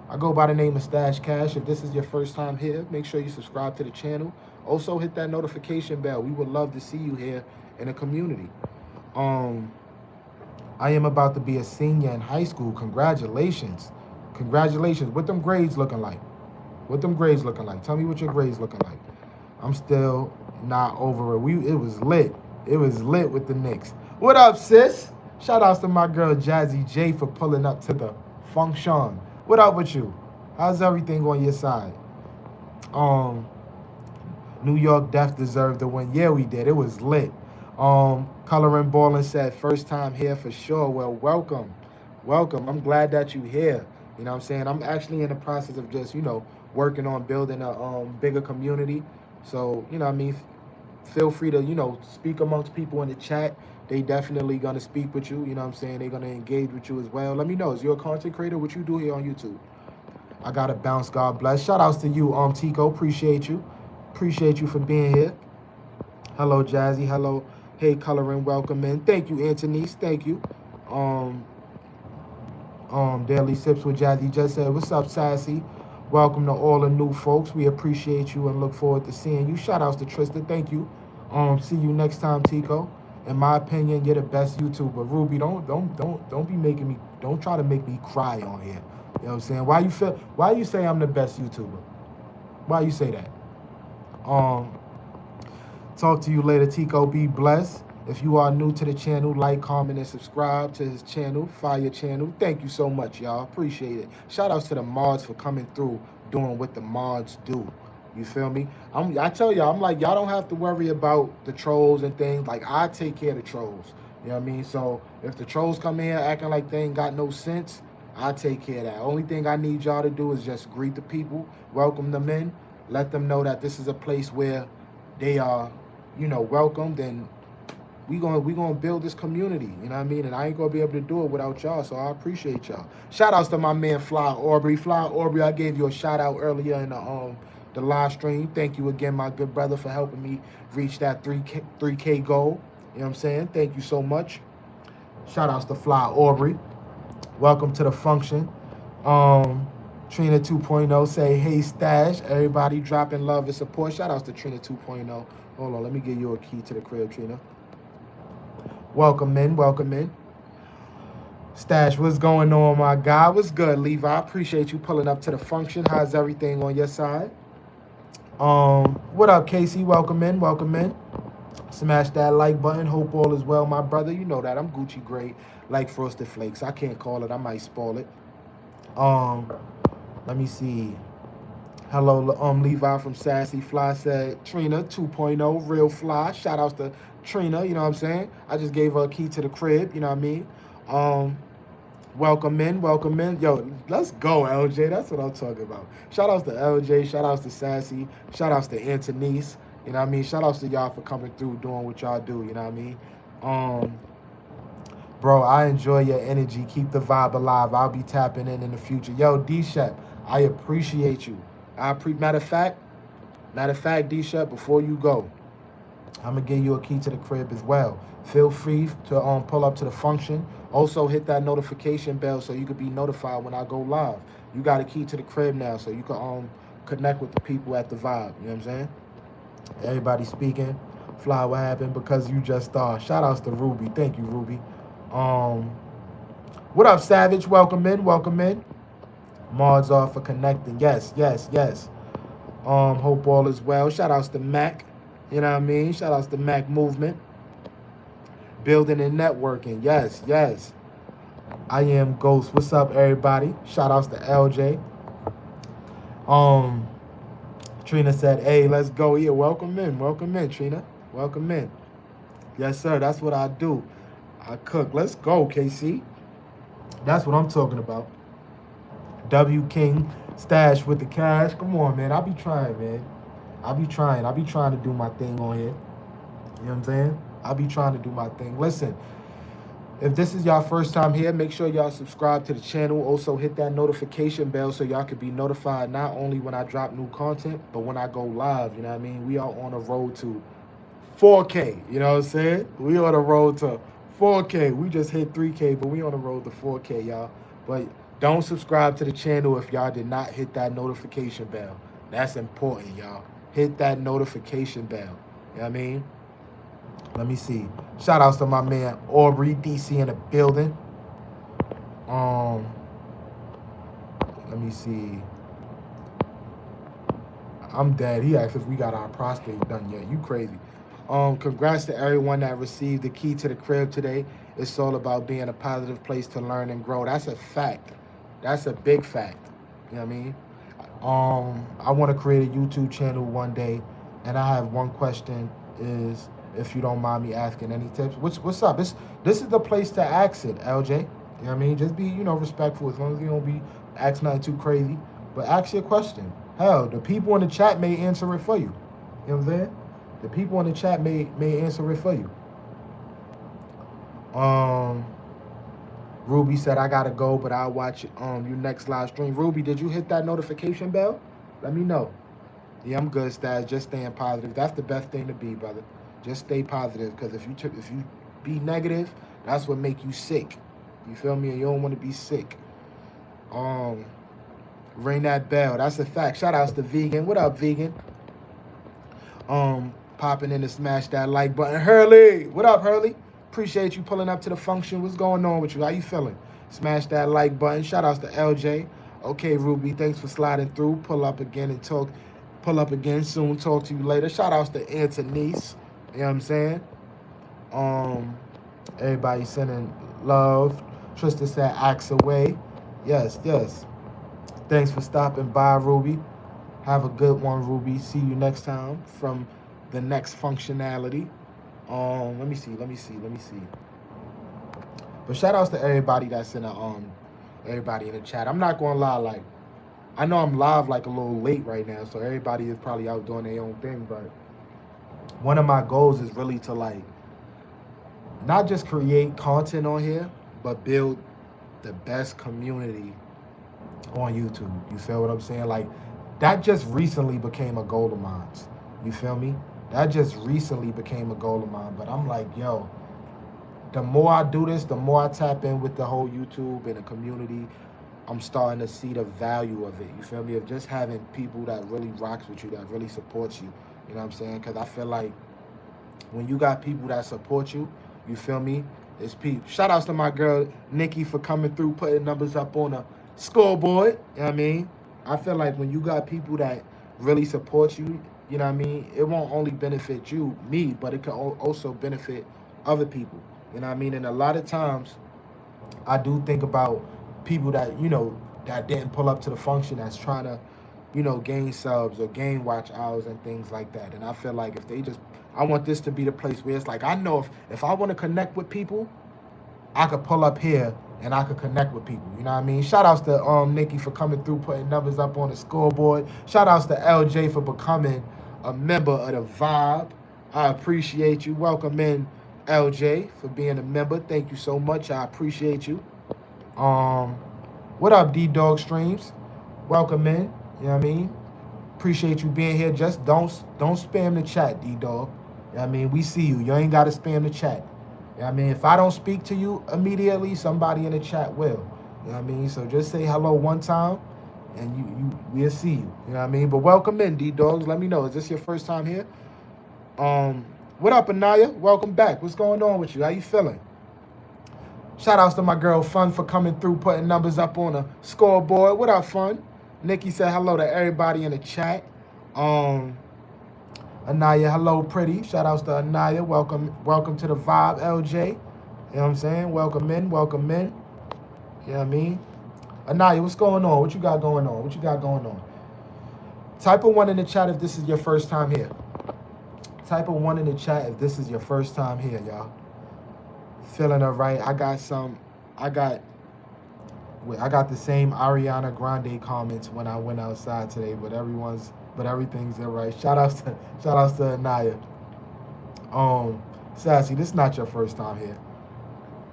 I go by the name of Stash Cash. If this is your first time here, make sure you subscribe to the channel. Also, hit that notification bell. We would love to see you here in the community. I am about to be a senior in high school. Congratulations. Congratulations. What them grades looking like? Tell me what your grades looking like. I'm still not over it. It was lit. It was lit with the Knicks. What up, sis? Shout outs to my girl Jazzy J for pulling up to the function. What up with you? How's everything on your side? New York Def deserved the win. Yeah, we did. It was lit. Coloring Ballin' said, first time here for sure. Well, welcome. I'm glad that you're here. You know what I'm saying? I'm actually in the process of just, working on building a bigger community. So, feel free to, speak amongst people in the chat. They definitely going to speak with you. You know what I'm saying? They're going to engage with you as well. Let me know. Is you a content creator? What you do here on YouTube? I got to bounce. God bless. Shout outs to you, Tico. Appreciate you. Appreciate you for being here. Hello, Jazzy. Hello, Hey, coloring, welcome in. Thank you, Antonice. Thank you. Um, Daily Sips with Jazzy just said, "What's up, Sassy? Welcome to all the new folks. We appreciate you and look forward to seeing you." Shout outs to Tristan. Thank you. See you next time, Tico. In my opinion, you're the best YouTuber. Ruby, don't be making me. Don't try to make me cry on here. You know what I'm saying? Why you say I'm the best YouTuber? Why you say that? Um, Talk to you later, Tico. Be blessed. If you are new to the channel, like, comment, and subscribe to his channel, Fire Channel. Thank you so much, y'all. Appreciate it. Shout outs to the mods for coming through, doing what the mods do. You feel me? I tell y'all, I'm like, y'all don't have to worry about the trolls and things. Like, I take care of the trolls. You know what I mean? So if the trolls come in here acting like they ain't got no sense, I take care of that. Only thing I need y'all to do is just greet the people, welcome them in, let them know that this is a place where they are, welcomed, and we gonna build this community, you know what I mean? And I ain't gonna be able to do it without y'all. So I appreciate y'all. Shout outs to my man Fly Aubrey. Fly Aubrey, I gave you a shout out earlier in the live stream. Thank you again, my good brother, for helping me reach that 3K goal. You know what I'm saying? Thank you so much. Shout outs to Fly Aubrey. Welcome to the function. Trina 2.0 say, "Hey Stash, everybody dropping love and support." Shout outs to Trina 2.0. Hold on, let me give you a key to the crib, Trina. Welcome in, welcome in. Stash, what's going on, my guy? What's good, Levi? I appreciate you pulling up to the function. How's everything on your side? What up, Casey? Welcome in, welcome in. Smash that like button. Hope all is well, my brother. You know that I'm Gucci great, like Frosted Flakes. I can't call it. I might spoil it. Let me see. Hello, Levi from Sassy Fly said, "Trina 2.0, real fly." Shout outs to Trina, you know what I'm saying? I just gave her a key to the crib, you know what I mean? Welcome in, welcome in. Yo, let's go, LJ. That's what I'm talking about. Shout outs to LJ, shout outs to Sassy, shout outs to Antonice, you know what I mean? Shout outs to y'all for coming through, doing what y'all do, you know what I mean? Bro, I enjoy your energy. Keep the vibe alive. I'll be tapping in the future. Yo, D-Shep, I appreciate you. Matter of fact, D-Shep, before you go, I'm gonna give you a key to the crib as well. Feel free to pull up to the function. Also hit that notification bell so you can be notified when I go live. You got a key to the crib now, so you can connect with the people at the vibe. You know what I'm saying? Everybody speaking. Fly, what happened? Because you just started. Shout outs to Ruby. Thank you, Ruby. What up, Savage? Welcome in, welcome in. Mods off for connecting. Yes, yes, yes. Hope all is well. Shout outs to Mac. You know what I mean? Shout outs to Mac Movement. Building and networking. Yes, yes. I am Ghost. What's up, everybody? Shout outs to LJ. Trina said, "Hey, let's go." Yeah, welcome in, Trina. Welcome in. Yes, sir. That's what I do. I cook. Let's go, KC. That's what I'm talking about. W King Stash with the cash. Come on, man. I be trying, man. I be trying to do my thing on here. You know what I'm saying? I be trying to do my thing. Listen, if this is y'all first time here, make sure y'all subscribe to the channel. Also hit that notification bell so y'all can be notified not only when I drop new content, but when I go live. You know what I mean? We are on a road to 4K. You know what I'm saying? We on a road to 4K. We just hit 3K, but we on the road to 4K, y'all. But don't subscribe to the channel if y'all did not hit that notification bell. That's important, y'all. Hit that notification bell. You know what I mean? Let me see. Shout outs to my man Aubrey, DC in the building. Let me see. I'm dead. He asked if we got our prostate done yet. You crazy. Congrats to everyone that received the key to the crib today. It's all about being a positive place to learn and grow. That's a fact. That's a big fact. You know what I mean? I want to create a YouTube channel one day, and I have one question is, if you don't mind me asking any tips. What's up? This is the place to ask it, LJ. You know what I mean? Just be, respectful, as long as you don't be ask nothing too crazy. But ask your question. Hell, the people in the chat may answer it for you. You know what I'm saying? The people in the chat may answer it for you. Ruby said, "I gotta go, but I'll watch your next live stream." Ruby, did you hit that notification bell? Let me know. Yeah, I'm good, Stas. Just staying positive. That's the best thing to be, brother. Just stay positive, because if you be negative, that's what make you sick. You feel me? And you don't want to be sick. Um, Ring that bell. That's a fact. Shout outs to Vegan. What up, Vegan? Popping in to smash that like button. Hurley, what up, Hurley? Appreciate you pulling up to the function. What's going on with you? How you feeling? Smash that like button. Shout outs to LJ. Okay, Ruby, thanks for sliding through. Pull up again and talk. Pull up again soon. Talk to you later. Shout outs to Antonice. You know what I'm saying? Um, Everybody sending love. Trista said, axe away. Yes, yes. Thanks for stopping by, Ruby. Have a good one, Ruby. See you next time from the next functionality. Let me see. But shout outs to everybody that's in the everybody in the chat. I'm not gonna lie, like I know I'm live like a little late right now, so everybody is probably out doing their own thing, but one of my goals is really to like not just create content on here, but build the best community on YouTube. You feel what I'm saying? Like that just recently became a goal of mine. You feel me? That just recently became a goal of mine. But I'm like, yo, the more I do this, the more I tap in with the whole YouTube and the community, I'm starting to see the value of it. You feel me? Of just having people that really rocks with you, that really supports you. You know what I'm saying? Because I feel like when you got people that support you, you feel me? It's people. Shout outs to my girl Nikki for coming through, putting numbers up on the scoreboard. You know what I mean? I feel like when you got people that really support you, you know what I mean? It won't only benefit you, me, but it can also benefit other people. You know what I mean? And a lot of times, I do think about people that, that didn't pull up to the function that's trying to, gain subs or gain watch hours and things like that. And I feel like if they just, I want this to be the place where it's like, I know if I want to connect with people, I could pull up here and I could connect with people. You know what I mean? Shout outs to Nikki for coming through, putting numbers up on the scoreboard. Shout outs to LJ for becoming a member of the Vibe. I appreciate you. Welcome in, LJ, for being a member. Thank you so much. I appreciate you. What up, D-Dog Streams? Welcome in. You know what I mean? Appreciate you being here. Just don't spam the chat, D-Dog. You know what I mean? We see you. You ain't got to spam the chat. You know what I mean? If I don't speak to you immediately, somebody in the chat will. You know what I mean? So just say hello one time and we'll see you. You know what I mean? But welcome in, D-Dogs. Let me know. Is this your first time here? What up, Anaya? Welcome back. What's going on with you? How you feeling? Shout outs to my girl Fun for coming through, putting numbers up on the scoreboard. What up, Fun? Nikki said hello to everybody in the chat. Anaya, hello, pretty. Shout outs to Anaya. Welcome to the Vibe, LJ. You know what I'm saying? Welcome in. You know what I mean? Anaya, what's going on? What you got going on? Type of 1 in the chat if this is your first time here. Type of 1 in the chat if this is your first time here, y'all. Feeling all right. I got the same Ariana Grande comments when I went outside today, but everything's all right. Shout outs to Anaya. Sassy, this is not your first time here.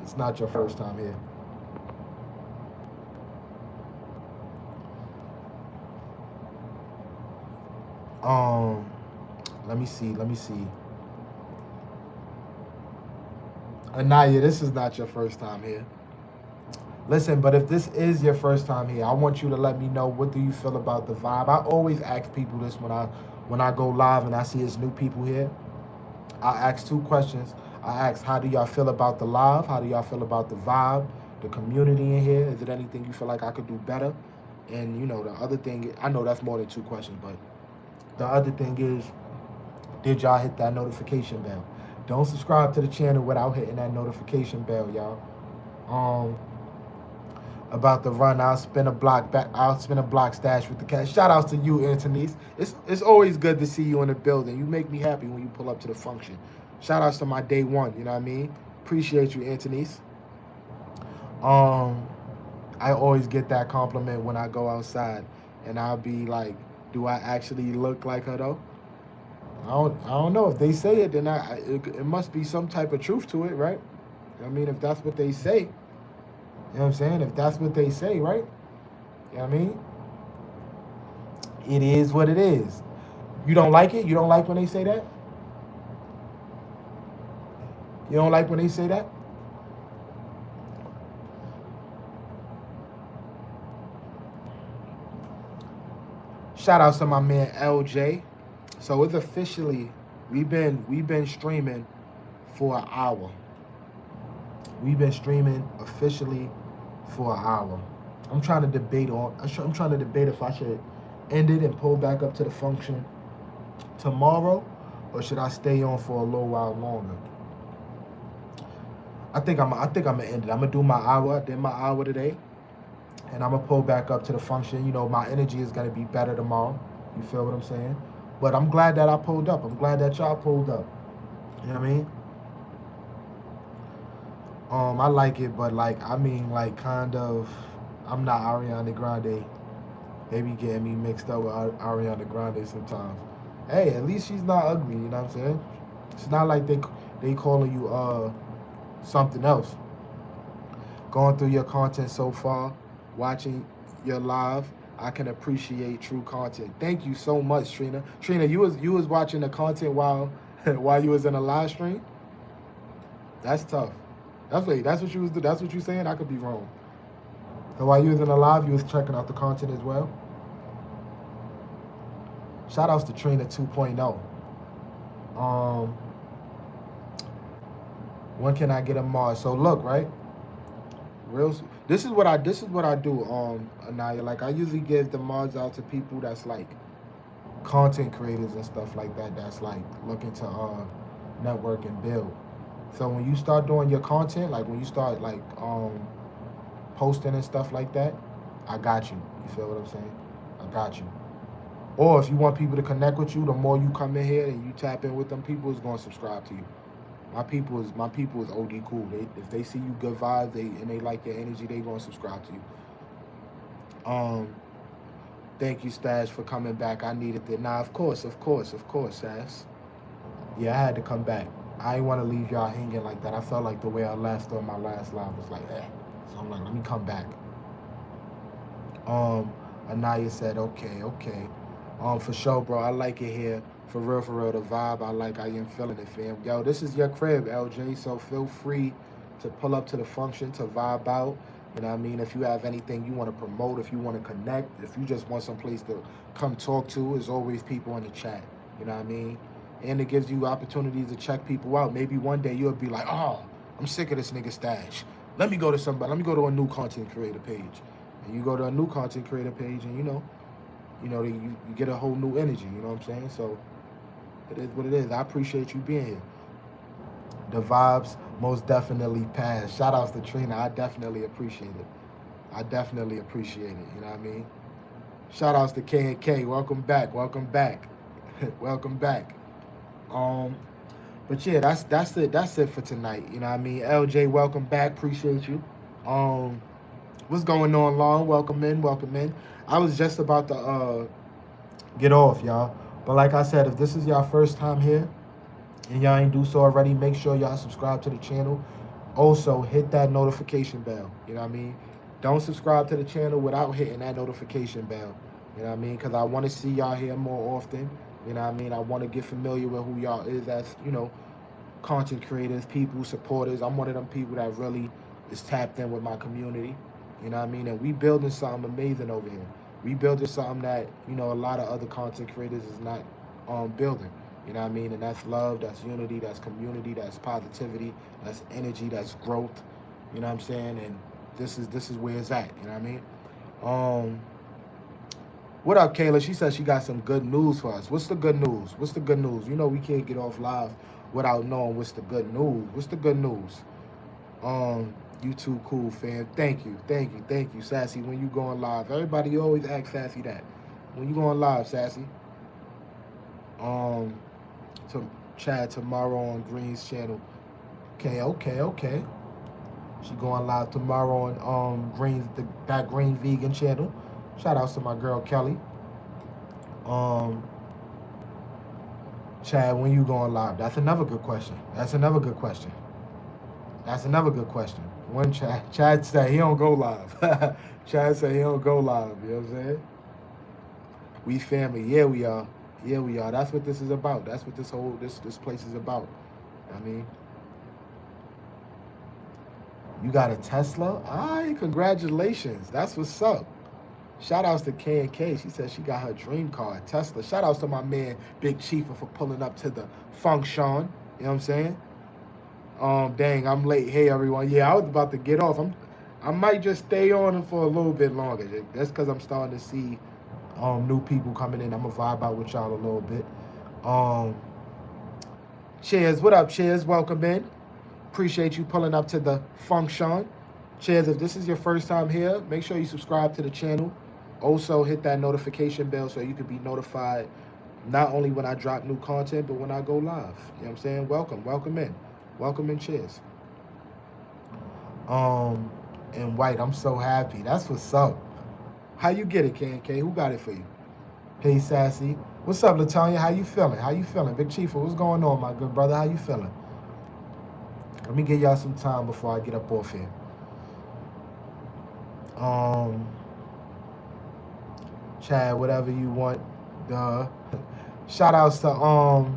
It's not your first time here. Let me see. Anaya, this is not your first time here. Listen, but if this is your first time here, I want you to let me know, what do you feel about the Vibe? I always ask people this when I go live and I see it's new people here. I ask 2 questions. I ask, how do y'all feel about the live? How do y'all feel about the Vibe, the community in here? Is it anything you feel like I could do better? And, the other thing, I know that's more than 2 questions, but the other thing is, did y'all hit that notification bell? Don't subscribe to the channel without hitting that notification bell, y'all. About to run, I'll spin a block stash with the cash. Shout outs to you, Antonice. It's always good to see you in the building. You make me happy when you pull up to the function. Shout outs to my day one, you know what I mean? Appreciate you, Antonice. I always get that compliment when I go outside, and I'll be like, do I actually look like her though? I don't know. If they say it, then it must be some type of truth to it, right? I mean, if that's what they say, you know what I'm saying? If that's what they say, right? You know what I mean? It is what it is. You don't like it? You don't like when they say that? You don't like when they say that? Shout out to my man LJ. So it's officially we've been streaming for an hour. We've been streaming officially for an hour. I'm trying to debate if I should end it and pull back up to the function tomorrow, or should I stay on for a little while longer? I think I'm gonna end it. I'm gonna do my hour. I did my hour today, and I'm gonna pull back up to the function. You know, my energy is gonna be better tomorrow. You feel what I'm saying? But I'm glad that I pulled up. I'm glad that y'all pulled up. You know what I mean? I like it, but like I mean, like kind of, I'm not Ariana Grande. They be getting me mixed up with Ariana Grande sometimes. Hey, at least she's not ugly. You know what I'm saying? It's not like they calling you something else. Going through your content so far, watching your live, I can appreciate true content. Thank you so much, Trina. Trina, you was watching the content while while you was in a live stream. That's tough. That's what you was. That's what you saying. I could be wrong. So while you was in a live, you was checking out the content as well. Shout outs to Trina 2.0. Um, when can I get a mod? So look, right? Real. This is what I do. Anaya. Like I usually give the mods out to people that's like content creators and stuff like that. That's like looking to network and build. So when you start doing your content, like when you start like posting and stuff like that, I got you. You feel what I'm saying? I got you. Or if you want people to connect with you, the more you come in here and you tap in with them, people is gonna subscribe to you. My people is OD cool. They if they see you good vibes, they like your energy, they gonna subscribe to you. Um, thank you, Stash, for coming back. I needed it. Nah, of course, Sass. Yeah, I had to come back. I didn't want to leave y'all hanging like that. I felt like the way I left on my last live was like, eh. So I'm like, let me come back. Um, Anaya said, okay. For sure, bro. I like it here. For real, the vibe. I am feeling it, fam. Yo, this is your crib, LJ. So feel free to pull up to the function to vibe out. You know what I mean? If you have anything you want to promote, if you want to connect, if you just want some place to come talk to, there's always people in the chat. You know what I mean? And it gives you opportunities to check people out. Maybe one day you'll be like, oh, I'm sick of this nigga Stash. Let me go to somebody. Let me go to a new content creator page. And you go to a new content creator page, and you get a whole new energy. You know what I'm saying? So it is what it is. I appreciate you being here. The vibes most definitely pass. Shout outs to Trina. I definitely appreciate it. I definitely appreciate it. You know what I mean? Shout outs to K and K. Welcome back. Welcome back. Welcome back. Um, but yeah, that's it. That's it for tonight. You know what I mean? LJ, welcome back. Appreciate you. Um, what's going on, Long? Welcome in. Welcome in. I was just about to get off, y'all. But like I said, if this is y'all first time here and y'all ain't do so already, make sure y'all subscribe to the channel. Also, hit that notification bell. You know what I mean? Don't subscribe to the channel without hitting that notification bell. You know what I mean? Because I want to see y'all here more often. You know what I mean? I want to get familiar with who y'all is as, content creators, people, supporters. I'm one of them people that really is tapped in with my community. You know what I mean? And we building something amazing over here. We building something that, a lot of other content creators is not building. You know what I mean? And that's love, that's unity, that's community, that's positivity, that's energy, that's growth. You know what I'm saying? And this is where it's at. You know what I mean? Um, what up, Kayla? She said she got some good news for us. What's the good news? What's the good news? You know we can't get off live without knowing what's the good news. What's the good news? You too cool, fam. Thank you, Sassy. When you going live, everybody always ask Sassy that. When you going live, Sassy? Um, to Chad tomorrow on Green's channel. Okay. She going live tomorrow on Green's that Green Vegan channel. Shout outs to my girl Kelly. Um, Chad, when you going live? That's another good question. When Chad said he don't go live. Chad said he don't go live. You know what I'm saying? We family. Yeah, we are. Yeah, we are. That's what this is about. That's what this place is about. I mean, You got a Tesla? Alright, congratulations. That's what's up. Shout outs to K and K. She said she got her dream car, Tesla. Shout outs to my man Big Chief for pulling up to the function. You know what I'm saying? Dang, I'm late. Hey everyone. Yeah, I was about to get off. I might just stay on for a little bit longer. That's because I'm starting to see new people coming in. I'm gonna vibe out with y'all a little bit. Um, Cheers. What up, Cheers? Welcome in. Appreciate you pulling up to the function. Cheers. If this is your first time here, make sure you subscribe to the channel. Also, hit that notification bell so you can be notified not only when I drop new content, but when I go live. You know what I'm saying? Welcome in. Welcome in, cheers. And White, I'm so happy. That's what's up. How you get it, K? Who got it for you? Hey, Sassy. What's up, Latonya? How you feeling? How you feeling? Big Chief, what's going on, my good brother? How you feeling? Let me give y'all some time before I get up off here. Chad, whatever you want. Shout outs to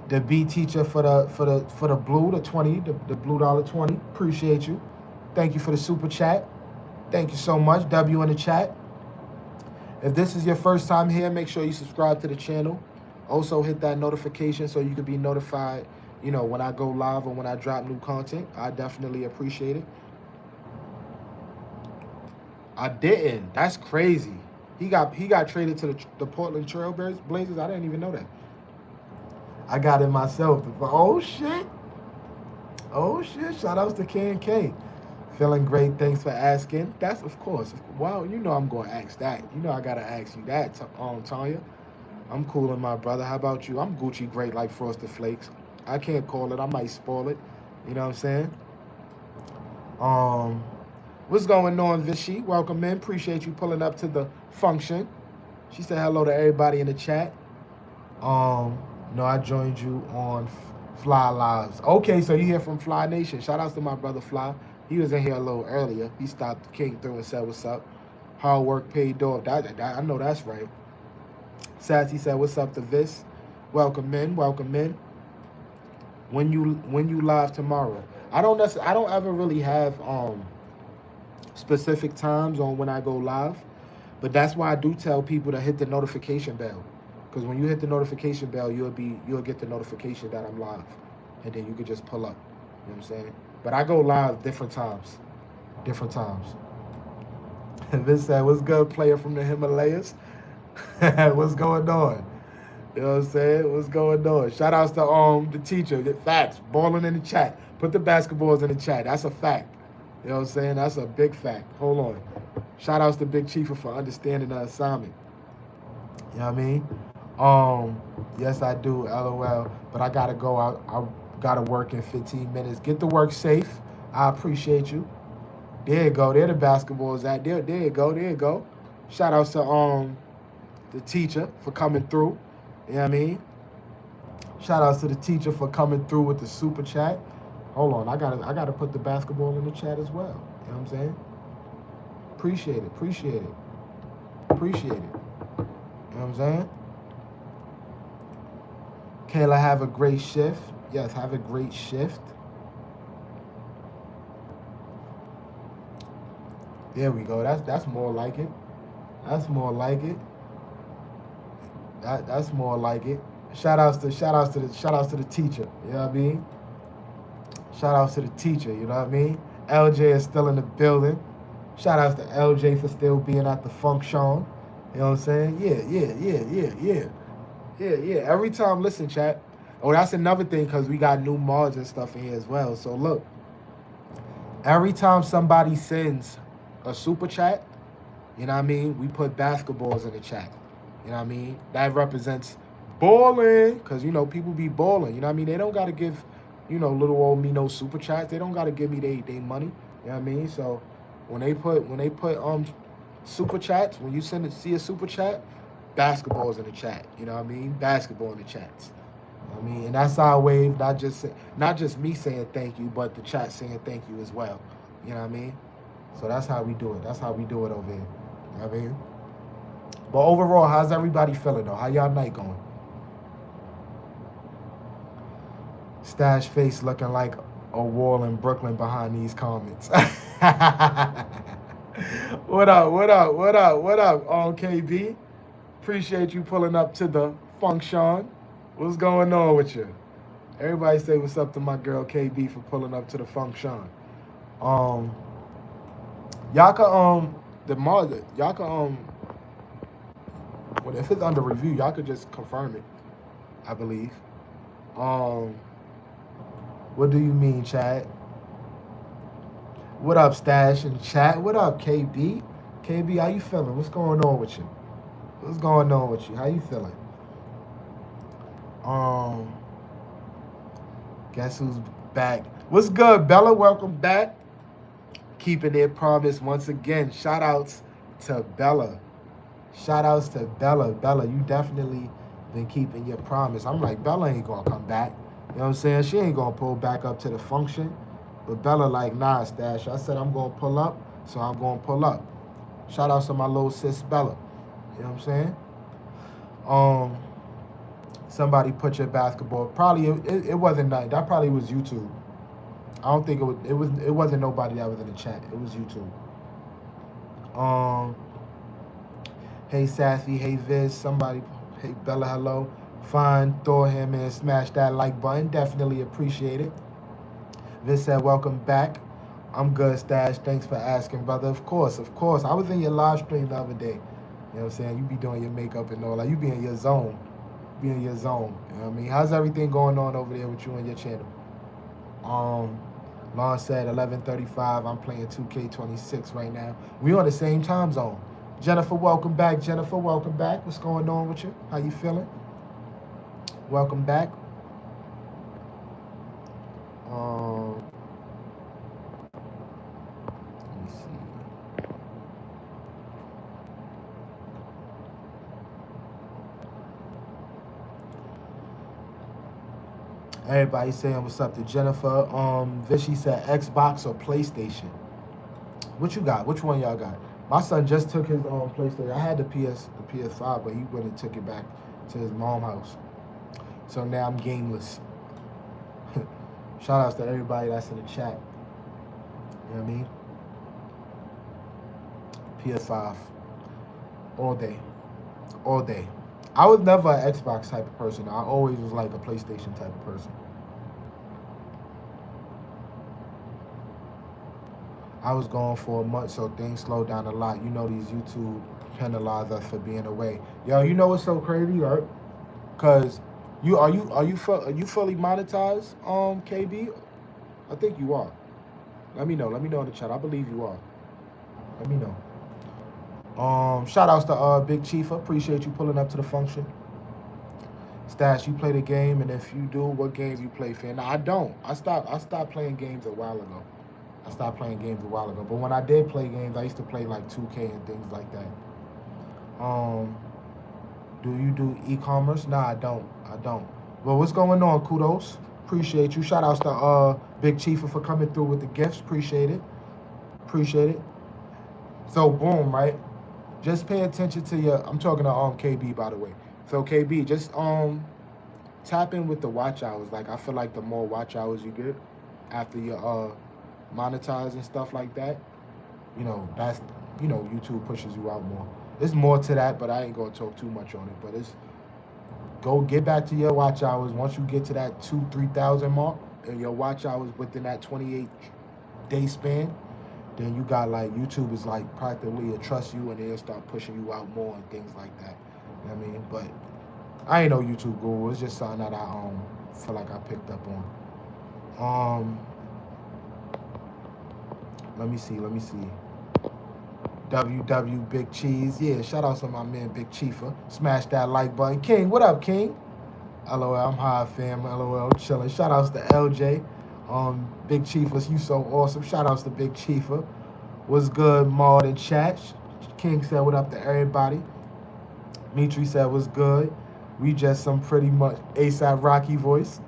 the B teacher for the blue, the 20, the blue $20. Appreciate you. Thank you for the super chat. Thank you so much. W in the chat. If this is your first time here, make sure you subscribe to the channel. Also hit that notification so you can be notified, you know, when I go live or when I drop new content. I definitely appreciate it. I didn't. That's crazy. He got traded to the Portland Trail Blazers. I didn't even know that. I got it myself. Oh shit. Oh shit. Shout outs to K and K. Feeling great. Thanks for asking. That's of course. Wow, you know I'm gonna ask that. You know I gotta ask you that, Tanya. I'm cool, my brother. How about you? I'm Gucci great like Frosted Flakes. I can't call it. I might spoil it. You know what I'm saying? What's going on, Vichy? Welcome in. Appreciate you pulling up to the function. She said hello to everybody in the chat. No, I joined you on Fly Lives. Okay, so you hear from Fly Nation. Shout outs to my brother Fly. He was in here a little earlier. He stopped, came through and said, what's up? Hard work paid off. I know that's right. Sassy said, what's up to this? Welcome in. When you live tomorrow. I don't ever really have specific times on when I go live. But that's why I do tell people to hit the notification bell. Because when you hit the notification bell, you'll get the notification that I'm live. And then you can just pull up. You know what I'm saying? But I go live different times. And Vince said, what's good, player from the Himalayas? What's going on? You know what I'm saying? What's going on? Shout outs to the teacher. Facts. Balling in the chat. Put the basketballs in the chat. That's a fact. You know what I'm saying? That's a big fact. Hold on. Shout outs to Big Chief for understanding the assignment. You know what I mean? Yes, I do, LOL. But I gotta go out. I gotta work in 15 minutes. Get to work safe. I appreciate you. There you go. There the basketballs at. There you go. Shout outs to the teacher for coming through. You know what I mean? Shout outs to the teacher for coming through with the super chat. Hold on, I gotta put the basketball in the chat as well. You know what I'm saying? Appreciate it. You know what I'm saying? Kayla, have a great shift. Yes, have a great shift. There we go. That's more like it. That's more like it. That's more like it. Shout outs to the teacher. You know what I mean? Shout outs to the teacher. You know what I mean? LJ is still in the building. Shout outs to LJ for still being at the function. You know what I'm saying? Yeah. Every time, listen, chat. Oh, that's another thing because we got new mods and stuff in here as well. So look, every time somebody sends a super chat, you know what I mean? We put basketballs in the chat. You know what I mean? That represents balling because, you know, people be balling. You know what I mean? They don't got to give, you know, little old me no super chats. They don't got to give me they money. You know what I mean? So when they put super chats, when you see a super chat, basketballs in the chat. You know what I mean? Basketball in the chats. You know what I mean? And that's our wave, not just me saying thank you, but the chat saying thank you as well. You know what I mean? So that's how we do it. That's how we do it over here. You know what I mean? But overall, how's everybody feeling though? How y'all night going? Stash face looking like a wall in Brooklyn behind these comments. What up? What up? What up? What up? On KB. Appreciate you pulling up to the function. What's going on with you? Everybody say what's up to my girl KB for pulling up to the function. Um, y'all can y'all can well, if it's under review, y'all could just confirm it. I believe. Um, what do you mean, Chad? What up, Stash and Chat? What up, KB? KB, how you feeling? What's going on with you? What's going on with you? How you feeling? Um, guess who's back? What's good, Bella? Welcome back. Keeping their promise once again. Shout outs to Bella. Shout outs to Bella. Bella, you definitely been keeping your promise. I'm like, Bella ain't gonna come back. You know what I'm saying? She ain't gonna pull back up to the function. But Bella like, nah, Stash. I said I'm gonna pull up, so I'm gonna pull up. Shout outs to my little sis Bella. You know what I'm saying? Um, somebody put your basketball. Probably it wasn't that. That probably was YouTube. I don't think it wasn't nobody that was in the chat. It was YouTube. Um, hey Sassy, hey Viz, somebody, hey Bella, hello. Fine, throw him and smash that like button. Definitely appreciate it. Viz said, welcome back. I'm good, Stash. Thanks for asking, brother. Of course, of course. I was in your live stream the other day. You know what I'm saying? You be doing your makeup and all that. You be in your zone. Be in your zone. You know what I mean? How's everything going on over there with you and your channel? Lon said 11:35. I'm playing 2K26 right now. We on the same time zone. Jennifer, welcome back. Jennifer, welcome back. What's going on with you? How you feeling? Welcome back. Let me see. Everybody saying what's up to Jennifer. Vishy said Xbox or PlayStation. What you got? Which one y'all got? My son just took his PlayStation. I had the PS5, but he went and took it back to his mom's house. So now I'm gameless. Shout outs to everybody that's in the chat. You know what I mean? PS5. All day. All day. I was never an Xbox type of person. I always was like a PlayStation type of person. I was gone for a month, so things slowed down a lot. You know these YouTube penalize us for being away. Yo, you know what's so crazy, right? Cause are you fully monetized, KB? I think you are. Let me know. Let me know in the chat. I believe you are. Let me know. Shout outs to Big Chief. I appreciate you pulling up to the function. Stash, you play the game, and if you do, what games you play, fan? Now I don't. I stopped playing games a while ago. But when I did play games, I used to play like 2K and things like that. Do you do e-commerce? Nah, I don't. Well, what's going on, Kudos? Appreciate you. Shout outs to Big Chief for coming through with the gifts. Appreciate it. So boom, right? Just pay attention to your. I'm talking to KB, by the way. So KB, just tap in with the watch hours. Like I feel like the more watch hours you get after you monetize and stuff like that, that's YouTube pushes you out more. There's more to that, but I ain't gonna talk too much on it. But it's go get back to your watch hours once you get to that 2,000-3,000 mark, and your watch hours within that 28-day span. Then you got like YouTube is like practically a trust you, and they'll start pushing you out more and things like that. You know what I mean? But I ain't no YouTube guru. It's just something that I feel like I picked up on. Let me see. WW Big Cheese. Yeah, shout out to my man Big Chiefer. Smash that like button. King, what up, King? LOL, I'm high, fam. LOL, chilling. Shout outs to LJ. Big Chiefer, you so awesome. Shout outs to Big Chiefer. What's good, Maud and chat? King said what up to everybody. Mitri said what's good. We just some pretty much ASAP Rocky voice.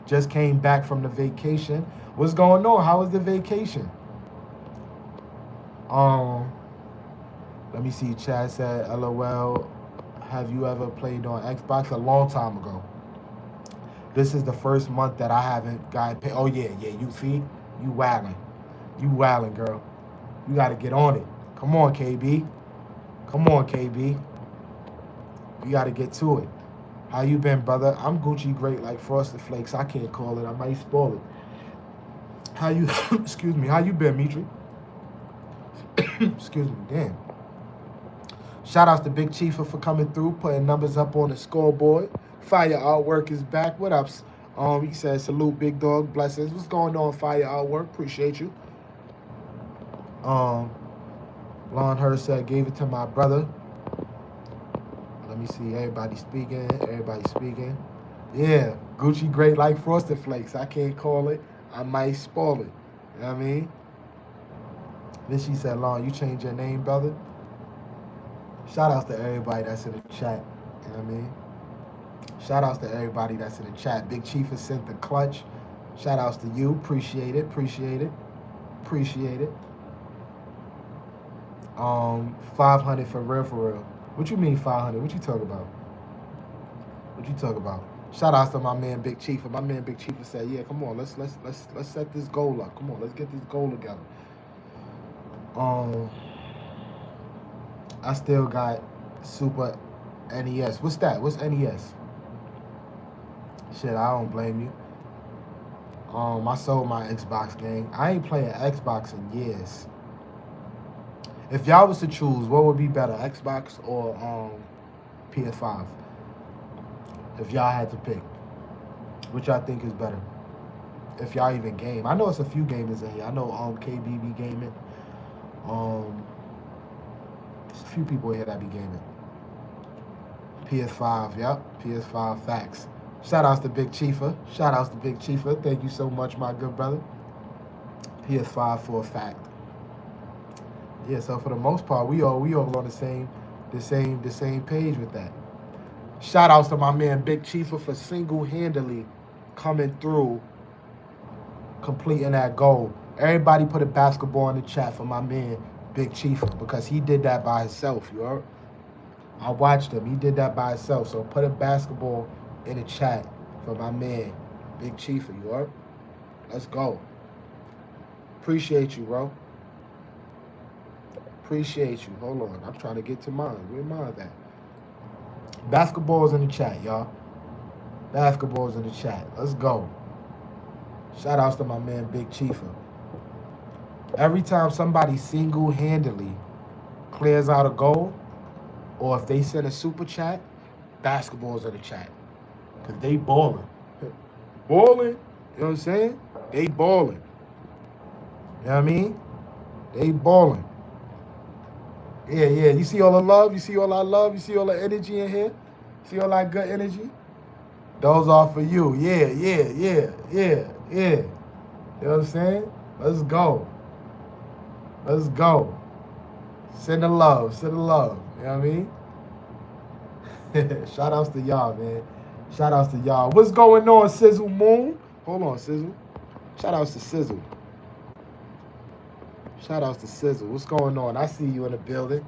Just came back from the vacation. What's going on? How was the vacation? Let me see. Chad said, LOL, have you ever played on Xbox? A long time ago. This is the first month that I haven't gotten paid. Oh yeah, yeah. You see, you wildin', you wildin', girl. You got to get on it. Come on, KB. Come on, KB. You got to get to it. How you been, brother? I'm Gucci great like Frosted Flakes. I can't call it. I might spoil it. How you, excuse me, how you been, Mitri? Excuse me, damn. Shout outs to Big Chiefa for coming through, putting numbers up on the scoreboard. Fire Artwork is back. What up? He said, salute, big dog, blessings. What's going on, Fire Artwork? Appreciate you. Lon Hurst said, gave it to my brother. Let me see, everybody speaking. Yeah, Gucci great like Frosted Flakes. I can't call it. I might spoil it. You know what I mean? Then she said, Lon, you changed your name, brother? Shout outs to everybody that's in the chat. You know what I mean? Shout outs to everybody that's in the chat. Big Chief has sent the clutch. Shout outs to you. Appreciate it. 500 for real. What you mean 500? What you talk about? Shout outs to my man Big Chief. My man Big Chief said, yeah, come on, let's set this goal up. Come on, let's get this goal together. I still got Super NES. What's that? What's NES? Shit, I don't blame you. I sold my Xbox game. I ain't playing Xbox in years. If y'all was to choose, what would be better, Xbox or PS5? If y'all had to pick, which y'all think is better? If y'all even game. I know it's a few gamers in here. I know KBB gaming. There's a few people here that be gaming. PS5, yep. PS5 facts. Shout outs to Big Chiefa. Thank you so much, my good brother. PS5 for a fact. Yeah, so for the most part, we all on the same page with that. Shout outs to my man Big Chiefa for single-handedly coming through, completing that goal. Everybody put a basketball in the chat for my man Big Chiefa because he did that by himself, you heard? I watched him. He did that by himself. So put a basketball in the chat for my man Big Chiefa, you heard? Let's go. Appreciate you, bro. Appreciate you. Hold on. I'm trying to get to mine. Where mine at? Basketball's in the chat, y'all. Basketball's in the chat. Let's go. Shout outs to my man Big Chiefa. Every time somebody single-handedly clears out a goal, or if they send a super chat, basketball's in the chat. Because they balling. Balling. You know what I'm saying? They balling. You know what I mean? They balling. Yeah. You see all the love? You see all that love? You see all the energy in here? See all that good energy? Those are for you. Yeah. You know what I'm saying? Let's go. Send the love. You know what I mean? Shout outs to y'all, man. Shout outs to y'all. What's going on, Sizzle Moon? Hold on, Sizzle. Shout outs to Sizzle. What's going on? I see you in the building.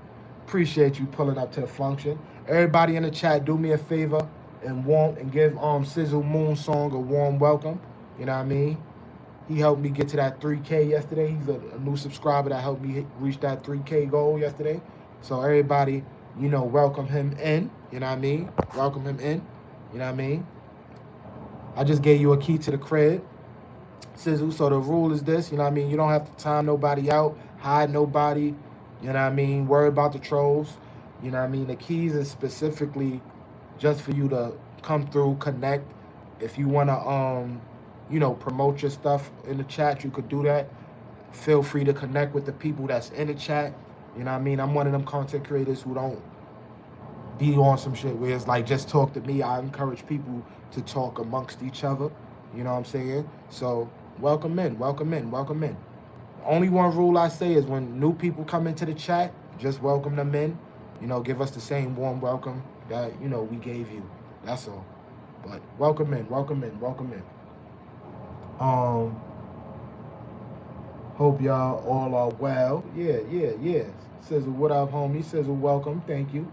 Appreciate you pulling up to the function. Everybody in the chat, do me a favor and give Sizzle Moon Song a warm welcome. You know what I mean? He helped me get to that 3K yesterday. He's a new subscriber that helped me reach that 3K goal yesterday. So everybody, welcome him in. You know what I mean? Welcome him in. You know what I mean? I just gave you a key to the crib, Sizzle. So the rule is this, you know what I mean? You don't have to time nobody out, hide nobody, you know what I mean? Worry about the trolls. You know what I mean? The keys is specifically just for you to come through, connect. If you want to, promote your stuff in the chat, you could do that. Feel free to connect with the people that's in the chat. You know what I mean? I'm one of them content creators who don't be on some shit where it's like, just talk to me. I encourage people to talk amongst each other. You know what I'm saying? So welcome in. Only one rule I say is when new people come into the chat, just welcome them in. Give us the same warm welcome that, we gave you. That's all. But welcome in. Hope y'all all are well. Yeah. Sizzle, what up, homie? Sizzle, welcome. Thank you.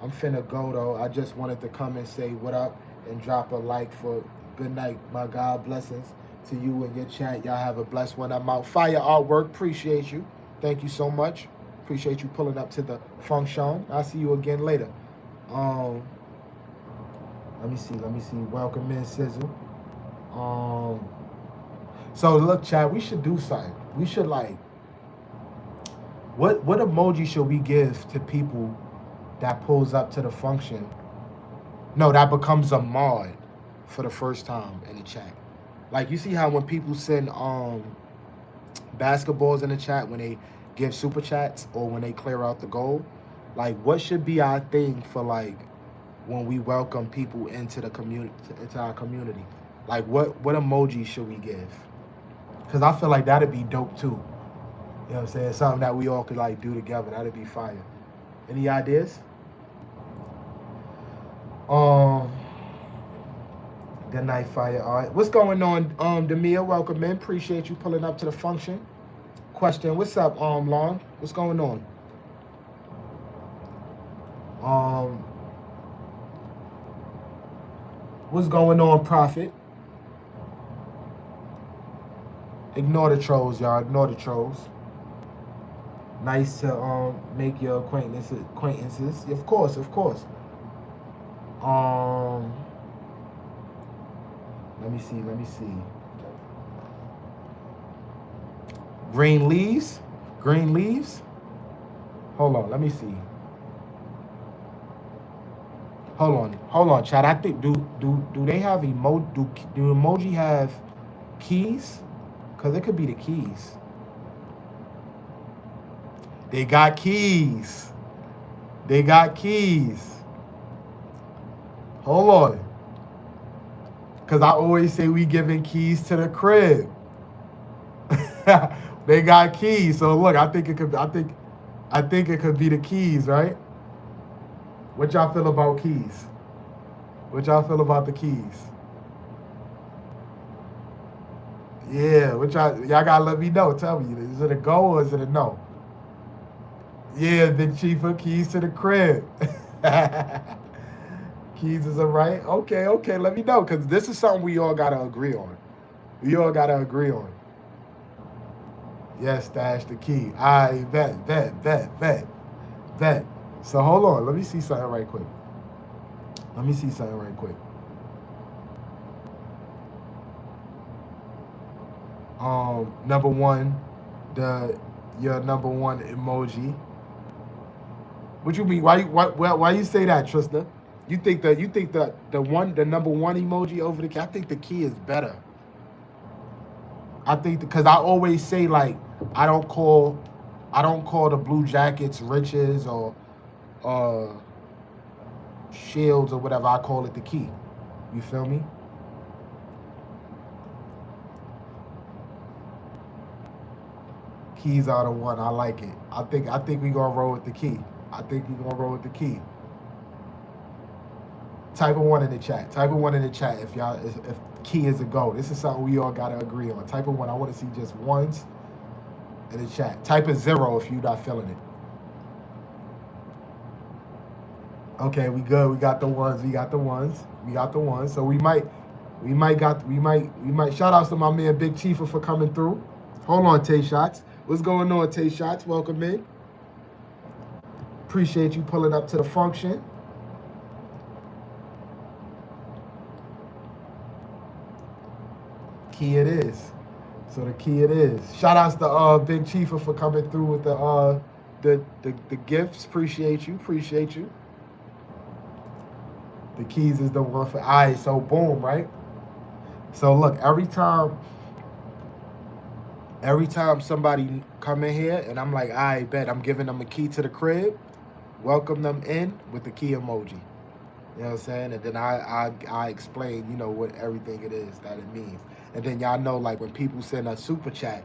I'm finna go, though. I just wanted to come and say what up and drop a like for Good night, my God. Blessings to you and your chat. Y'all have a blessed one. I'm out. Fire artwork. Appreciate you. Thank you so much. Appreciate you pulling up to the function. I'll see you again later. Um, let me see. Welcome in, Sizzle. So look, Chad, we should do something. We should like, what emoji should we give to people that pulls up to the function? No, that becomes a mod for the first time in the chat. Like, you see how when people send basketballs in the chat, when they give super chats or when they clear out the goal, like, what should be our thing for like when we welcome people into the community, into our community? Like, what emoji should we give? Because I feel like that'd be dope too. You know what I'm saying? Something that we all could like do together. That'd be fire. Any ideas? Good night, fire. All right. What's going on, Demir? Welcome in. Appreciate you pulling up to the function. Question. What's up, Long? What's going on? What's going on, Prophet? Ignore the trolls, y'all. Ignore the trolls. Nice to make your acquaintances. Of course. Let me see. Green leaves? Hold on, let me see. Hold on, Chad. I think do they have emoji? Do emoji have keys? Cause it could be the keys. They got keys. Hold on. Cause I always say we giving keys to the crib. They got keys. So look, I think it could be the keys, right? What y'all feel about keys? What y'all feel about the keys? Yeah, what y'all gotta let me know. Tell me, is it a go or is it a no? Yeah, Big Chief, keys to the crib. Keys is a right? Okay, let me know, because this is something we all gotta agree on. Yes, Stash the key. I bet. So hold on, let me see something right quick. Number one, your number one emoji. What you mean? Why you say that, Trista? You think the number one emoji over the key? I think the key is better. I think because I always say like I don't call the Blue Jackets riches or shields or whatever. I call it the key. You feel me? Keys are the one. I like it. I think we gonna roll with the key. Type a 1 in the chat. If key is a go. This is something we all gotta agree on. Type a 1. I want to see just ones in the chat. Type a 0 if you're not feeling it. Okay, we good. We got the ones. So we might. Shout outs to my man Big Chiefa for coming through. Hold on, Tay Shots. What's going on, Tay Shots? Welcome in. Appreciate you pulling up to the function. Key it is. So the key it is. Shout outs to Big Chiefa for coming through with the gifts. Appreciate you. The keys is the one for so boom, right? So look, every time somebody come in here and I'm like, I bet I'm giving them a key to the crib, welcome them in with the key emoji. You know what I'm saying? And then I explain, what everything it is that it means. And then y'all know, like, when people send a super chat,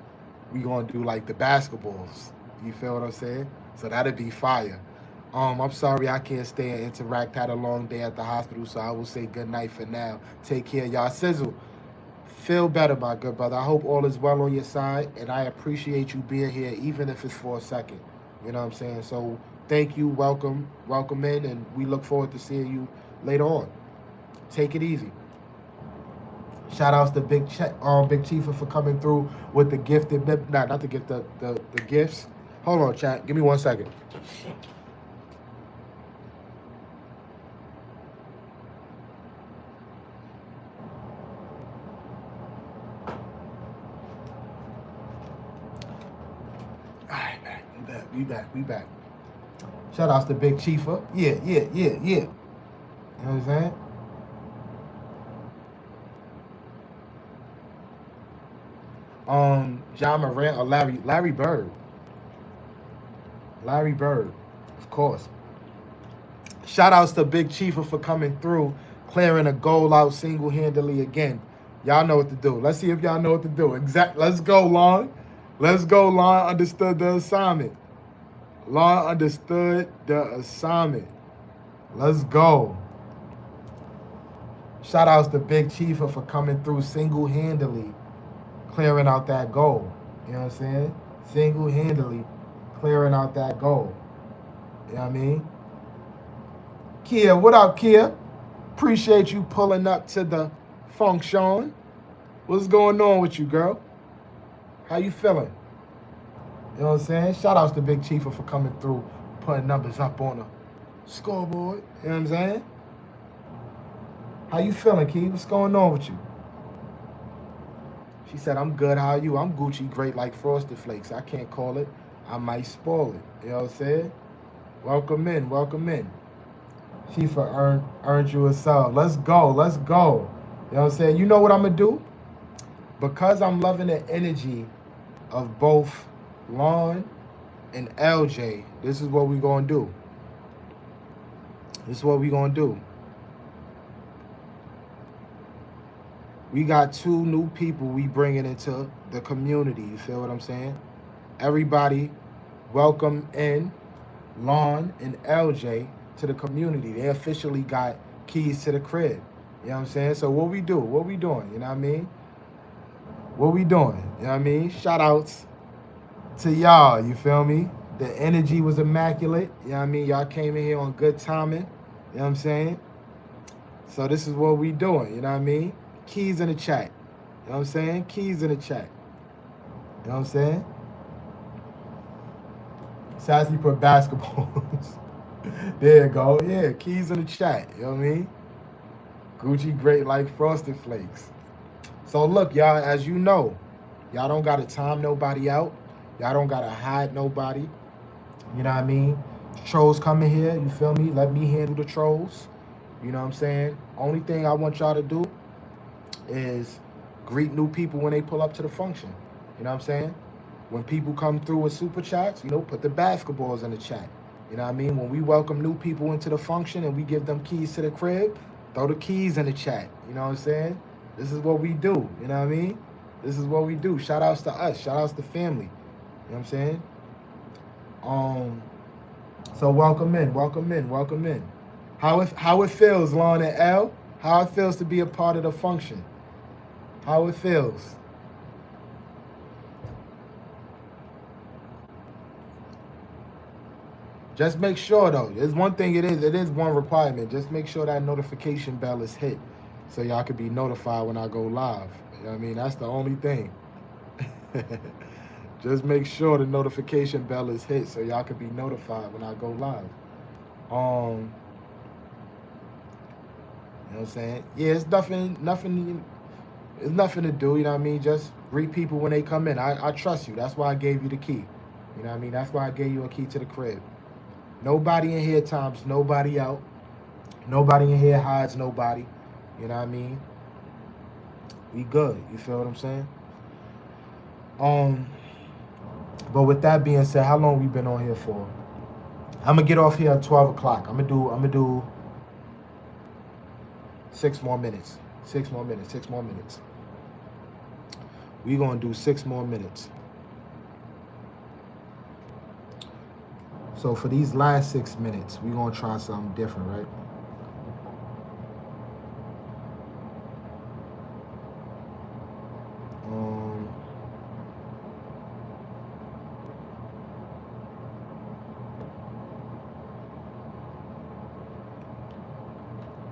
we gonna do like the basketballs. You feel what I'm saying? So that'd be fire. I'm sorry I can't stay and interact. Had a long day at the hospital, so I will say good night for now. Take care, y'all. Sizzle, feel better, my good brother. I hope all is well on your side, and I appreciate you being here, even if it's for a second. You know what I'm saying? So thank you, welcome in, and we look forward to seeing you later on. Take it easy. Shout outs to Big Chief for coming through with the gifted, not the gift, the gifts. Hold on, chat. Give me 1 second. All right, we back. Shout outs to Big Chiefa. Yeah. You know what I'm saying? John Morant or Larry Bird. Larry Bird, of course. Shout outs to Big Chiefa for coming through, clearing a goal out single-handedly again. Y'all know what to do. Let's see if y'all know what to do. Let's go, Lon. Let's go, Lon. Understood the assignment. Lon understood the assignment. Let's go. Shout outs to Big Chiefa for coming through single-handedly, clearing out that goal. You know what I'm saying? Single-handedly clearing out that goal. You know what I mean? Kia, what up, Kia? Appreciate you pulling up to the function. What's going on with you, girl? How you feeling? You know what I'm saying? Shout outs to Big Chiefa for coming through, putting numbers up on the scoreboard. You know what I'm saying? How you feeling, Key? What's going on with you? She said, I'm good. How are you? I'm Gucci, great like Frosted Flakes. I can't call it. I might spoil it. You know what I'm saying? Welcome in. Chifa earned you a sub. Let's go. You know what I'm saying? You know what I'm going to do? Because I'm loving the energy of both Lon and LJ, this is what we're going to do. We got 2 new people we bringing into the community. You feel what I'm saying? Everybody, welcome in Lon and LJ to the community. They officially got keys to the crib. You know what I'm saying? So what we doing? You know what I mean? You know what I mean? Shout outs to y'all. You feel me? The energy was immaculate. You know what I mean? Y'all came in here on good timing. You know what I'm saying? So this is what we doing. You know what I mean? Keys in the chat. You know what I'm saying? Keys in the chat. You know what I'm saying? Sassy put basketballs. There you go. Yeah, keys in the chat. You know what I mean? Gucci great like Frosted Flakes. So look, y'all, as you know, y'all don't got to time nobody out. Y'all don't got to hide nobody. You know what I mean? Trolls coming here, you feel me? Let me handle the trolls. You know what I'm saying? Only thing I want y'all to do is greet new people when they pull up to the function. You know what I'm saying? When people come through with super chats, you know, put the basketballs in the chat. You know what I mean? When we welcome new people into the function and we give them keys to the crib, throw the keys in the chat. You know what I'm saying? This is what we do. You know what I mean? This is what we do. Shout outs to us. Shout outs to family. You know what I'm saying? So welcome in. How it feels, Lon and L? How it feels to be a part of the function? How it feels? Just make sure though. There's one thing it is one requirement. Just make sure that notification bell is hit so y'all can be notified when I go live. You know what I mean? That's the only thing. Just make sure the notification bell is hit so y'all can be notified when I go live. You know what I'm saying? Yeah, it's nothing to do, you know what I mean? Just greet people when they come in. I trust you. That's why I gave you the key. You know what I mean? That's why I gave you a key to the crib. Nobody in here times nobody out. Nobody in here hides nobody. You know what I mean? We good. You feel what I'm saying? But with that being said, how long we been on here for? I'm gonna get off here at 12 o'clock. I'm gonna do 6 more minutes. 6 more minutes. We gonna do 6 more minutes. So for these last 6 minutes, we gonna try something different, right?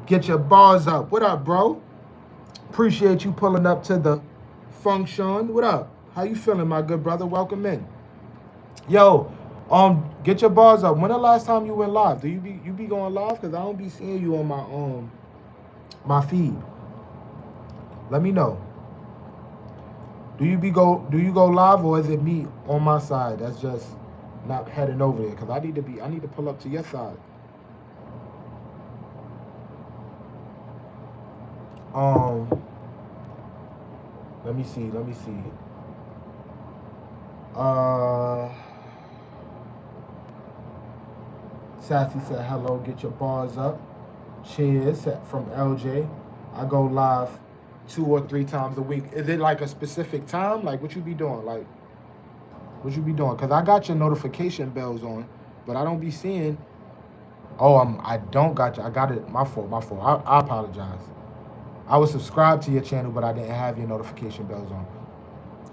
Get your bars up. What up, bro? Appreciate you pulling up to the function. What up? How you feeling, my good brother? Welcome in. Yo, get your bars up. When the last time you went live? Do you be going live? Cause I don't be seeing you on my feed. Let me know. Do you go live, or is it me on my side that's just not heading over there? Cause I need to pull up to your side. Let me see. Sassy said hello, get your bars up. Cheers from LJ. I go live 2 or 3 times a week. Is it like a specific time? Like what you be doing? Cause I got your notification bells on, but I don't be seeing. Oh, I don't got you. I got it. My fault. I apologize. I was subscribed to your channel, but I didn't have your notification bells on.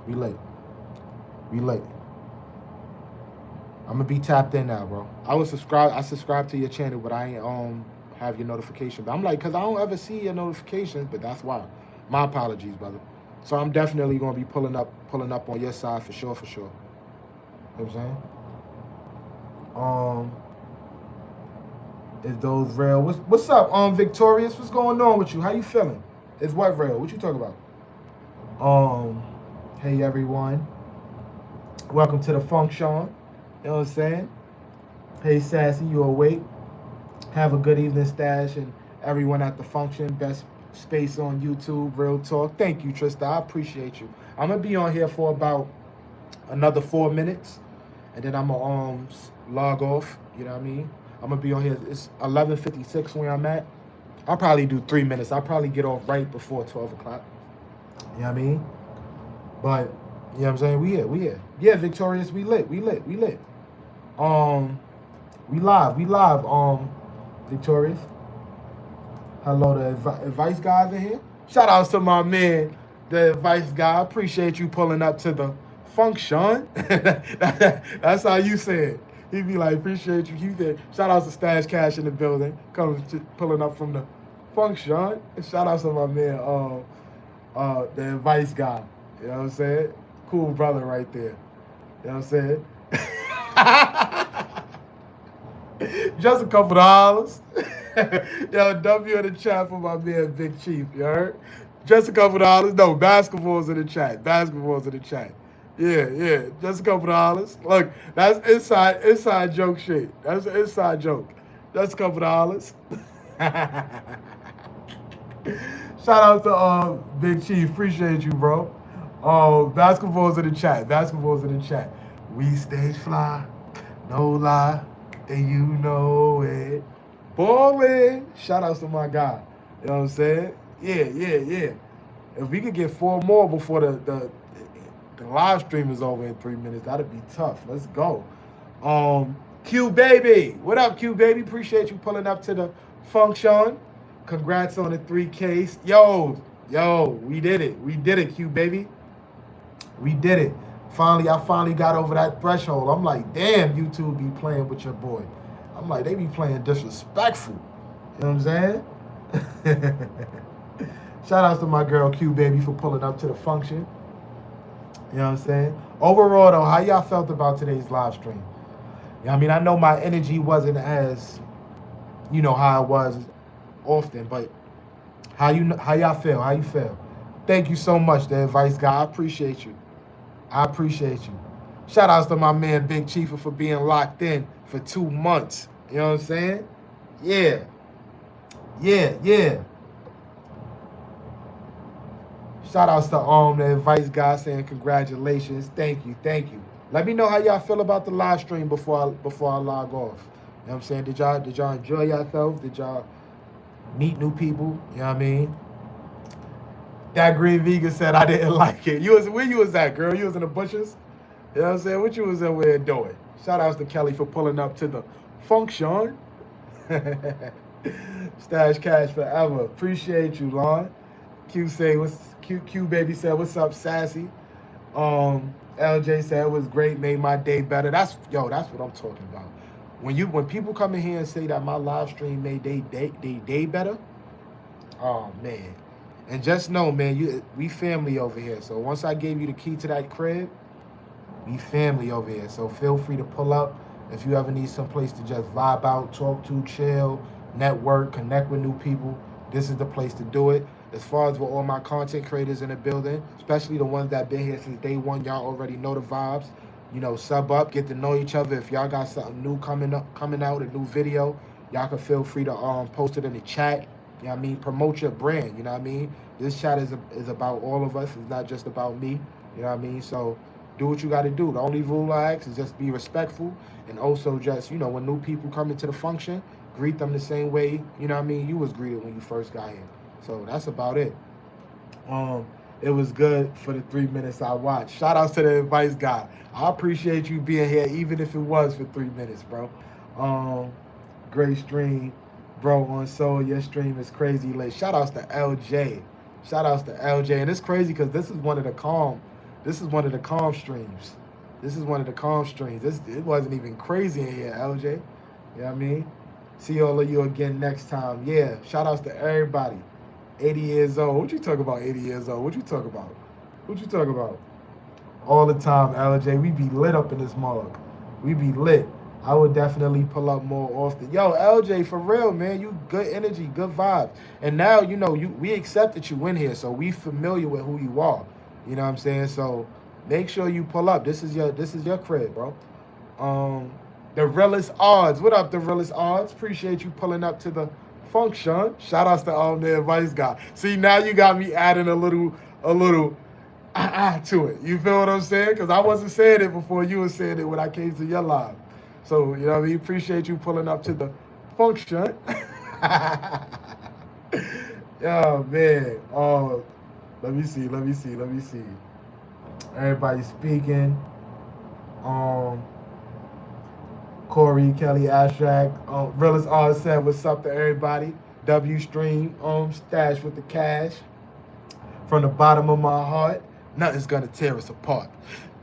We late. I'm gonna be tapped in now, bro. I subscribed to your channel, but I ain't have your notification. But I'm like, cause I don't ever see your notifications, but that's why. My apologies, brother. So I'm definitely gonna be pulling up on your side for sure. You know what I'm saying? Is those real? What's up, Victorious? What's going on with you? How you feeling? Is what real? What you talking about? Hey everyone. Welcome to the function. You know what I'm saying? Hey Sassy, you awake? Have a good evening, Stash, and everyone at the function. Best space on YouTube, Real Talk. Thank you, Trista. I appreciate you. I'm gonna be on here for about another 4 minutes, and then I'm gonna log off. You know what I mean? I'm gonna be on here. It's 11:56 where I'm at. I'll probably do 3 minutes. I'll probably get off right before 12 o'clock. You know what I mean? But you know what I'm saying? We here. Yeah, Victorious, we lit. We live. Victorious. Hello, the advice guys in here. Shout outs to my man, the advice guy. Appreciate you pulling up to the function. That's how you say it. He be like, appreciate you. He said, shout outs to Stash Cash in the building. Pulling up from the function. And shout outs to my man, the advice guy. You know what I'm saying? Cool brother right there. You know what I'm saying? Just a couple dollars. Yo, W in the chat for my man Big Chief, you heard? Just a couple dollars. No, basketballs in the chat. Yeah. Just a couple dollars. Look, that's inside joke shit. That's an inside joke. Just a couple dollars. Shout out to Big Chief. Appreciate you, bro. Basketballs in the chat. We stage fly, no lie, and you know it. Ballin'. Shout outs to my guy. You know what I'm saying? Yeah. If we could get 4 more before the live stream is over in 3 minutes, that'd be tough. Let's go. Q Baby. What up, Q Baby? Appreciate you pulling up to the function. Congrats on the 3Ks. Yo, we did it, Q Baby. We did it. I finally got over that threshold. I'm like, damn, YouTube be playing with your boy. I'm like, they be playing disrespectful. You know what I'm saying? Shout outs to my girl Q Baby for pulling up to the function. You know what I'm saying? Overall, though, how y'all felt about today's live stream? I mean, I know my energy wasn't as, how it was often, but how y'all feel? How you feel? Thank you so much, the advice guy. I appreciate you. Shout outs to my man Big Chief for being locked in for 2 months. You know what I'm saying? Yeah. Shout outs to the advice guy saying congratulations. Thank you. Let me know how y'all feel about the live stream before I log off. You know what I'm saying? Did y'all enjoy yourselves? Did y'all meet new people? You know what I mean? That green vegan said I didn't like it. Where you was at, girl? You was in the bushes? You know what I'm saying? What you was over there doing? Shout outs to Kelly for pulling up to the function. Stash Cash forever. Appreciate you, Lon. Q Baby said, what's up, Sassy? LJ said it was great, made my day better. That's what I'm talking about. When people come in here and say that my live stream made they day better, oh man. And just know, man, we family over here. So once I gave you the key to that crib, we family over here. So feel free to pull up if you ever need some place to just vibe out, talk to, chill, network, connect with new people. This is the place to do it. As far as with all my content creators in the building, especially the ones that been here since day one, y'all already know the vibes. You know, sub up, get to know each other. If y'all got something new coming out, a new video, y'all can feel free to post it in the chat. You know what I mean? Promote your brand. You know what I mean? This chat is about all of us. It's not just about me. You know what I mean? So do what you got to do. The only rule I ask is just be respectful, and also just, you know, when new people come into the function, greet them the same way, you know what I mean, you was greeted when you first got here. So that's about it. Um, it was good for the 3 minutes I watched. Shout outs to the advice guy. I appreciate you being here, even if it was for 3 minutes, bro. Um, Great stream, bro. On Soul, your stream is crazy late. Shout outs to LJ. Shout outs to LJ, and it's crazy because this is one of the calm. This is one of the calm streams. This is one of the calm streams. It wasn't even crazy in here, LJ. You know what I mean? See all of you again next time. Yeah. Shout outs to everybody. 80 years old. What you talk about? 80 years old. What you talk about? What you talk about? All the time, LJ. We be lit up in this mug. We be lit. I would definitely pull up more often. Yo, LJ, for real, man. You good energy, good vibes. And now, you know, we accepted you in here, so we familiar with who you are. You know what I'm saying? So make sure you pull up. This is your crib, bro. Um, the realest odds. What up, the realest odds? Appreciate you pulling up to the function. Shout outs to the advice guy. See, now you got me adding a little to it. You feel what I'm saying? Because I wasn't saying it before you were saying it when I came to your live. So, you know what I mean? Appreciate you pulling up to the function. Oh, man. Oh, let me see. Everybody speaking. Um, Corey, Kelly, Ashrak, Realist all said what's up to everybody. W Stream, Stash with the cash. From the bottom of my heart, nothing's gonna tear us apart.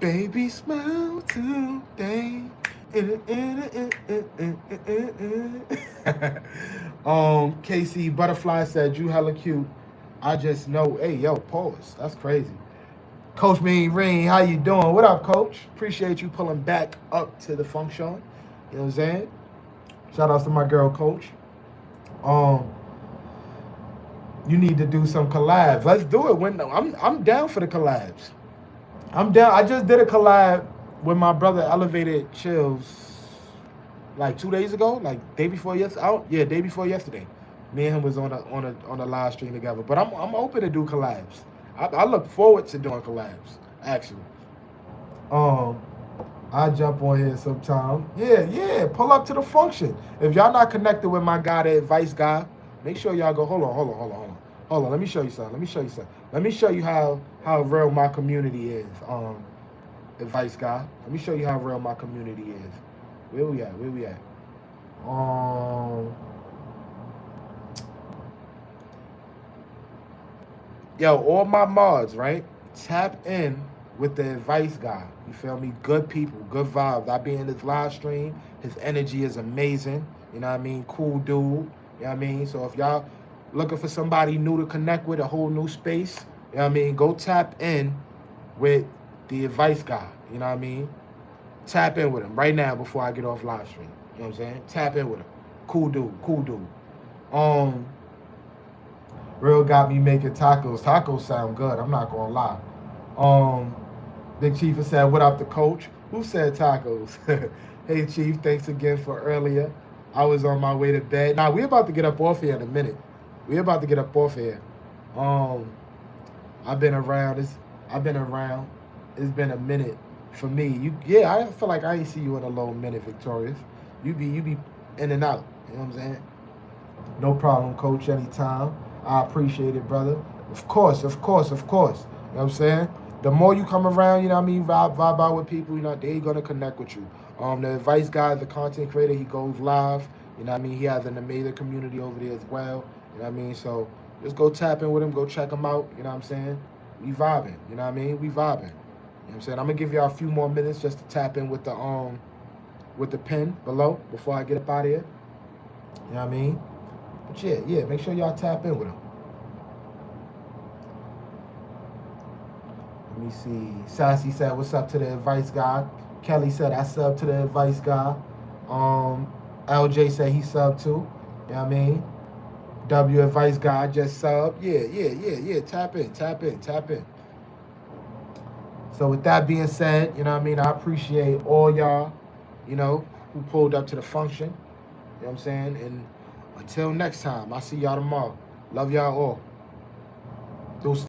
Baby, smile today. Casey Butterfly said, you hella cute. I just know, hey, yo, pause. That's crazy. Coach Mean Ring, how you doing? What up, Coach? Appreciate you pulling back up to the function. You know what I'm saying? Shout outs to my girl, Coach. Um, you need to do some collabs. Let's do it. I'm down for the collabs. I'm down. I just did a collab with my brother Elevated Chills like 2 days ago, like day before yesterday. Yeah, day before yesterday. Me and him was on a live stream together. But I'm open to do collabs. I look forward to doing collabs, actually. Um, I jump on here sometime. Yeah. Pull up to the function. If y'all not connected with my guy, the advice guy, make sure y'all go. Hold on. Let me show you something. Let me show you how real my community is. Advice guy. Let me show you how real my community is. Where we at? Um, Yo, all my mods, right? Tap in with the advice guy. You feel me? Good people, good vibes. I be in his live stream. His energy is amazing. You know what I mean? Cool dude. You know what I mean? So if y'all looking for somebody new to connect with, a whole new space, you know what I mean? Go tap in with the advice guy. You know what I mean? Tap in with him right now before I get off live stream. You know what I'm saying? Tap in with him. Cool dude. Um, Real got me making tacos. Tacos sound good. I'm not gonna lie. Um, Big Chief has said, "What up, the coach?" Who said tacos? Hey, Chief. Thanks again for earlier. I was on my way to bed. Now we're about to get up off here in a minute. We're about to get up off here. Um, I've been around. I've been around. It's been a minute for me. I feel like I ain't see you in a long minute, Victorious. You be in and out. You know what I'm saying? No problem, Coach. Anytime. I appreciate it, brother. Of course. You know what I'm saying? The more you come around, you know what I mean, vibe out with people, you know, they're going to connect with you. The advice guy, the content creator, he goes live. You know what I mean? He has an amazing community over there as well. You know what I mean? So just go tap in with him. Go check him out. You know what I'm saying? We vibing. You know what I mean? We vibing. You know what I'm saying? I'm going to give y'all a few more minutes just to tap in with the pin below before I get up out of here. You know what I mean? But yeah, make sure y'all tap in with him. Let me see. Sassy said, "What's up to the advice guy?" Kelly said, "I sub to the advice guy." LJ said he subbed too. You know what I mean? W advice guy just sub. Yeah. Tap in. So with that being said, you know what I mean? I appreciate all y'all, you know, who pulled up to the function. You know what I'm saying? And until next time, I'll see y'all tomorrow. Love y'all all. Those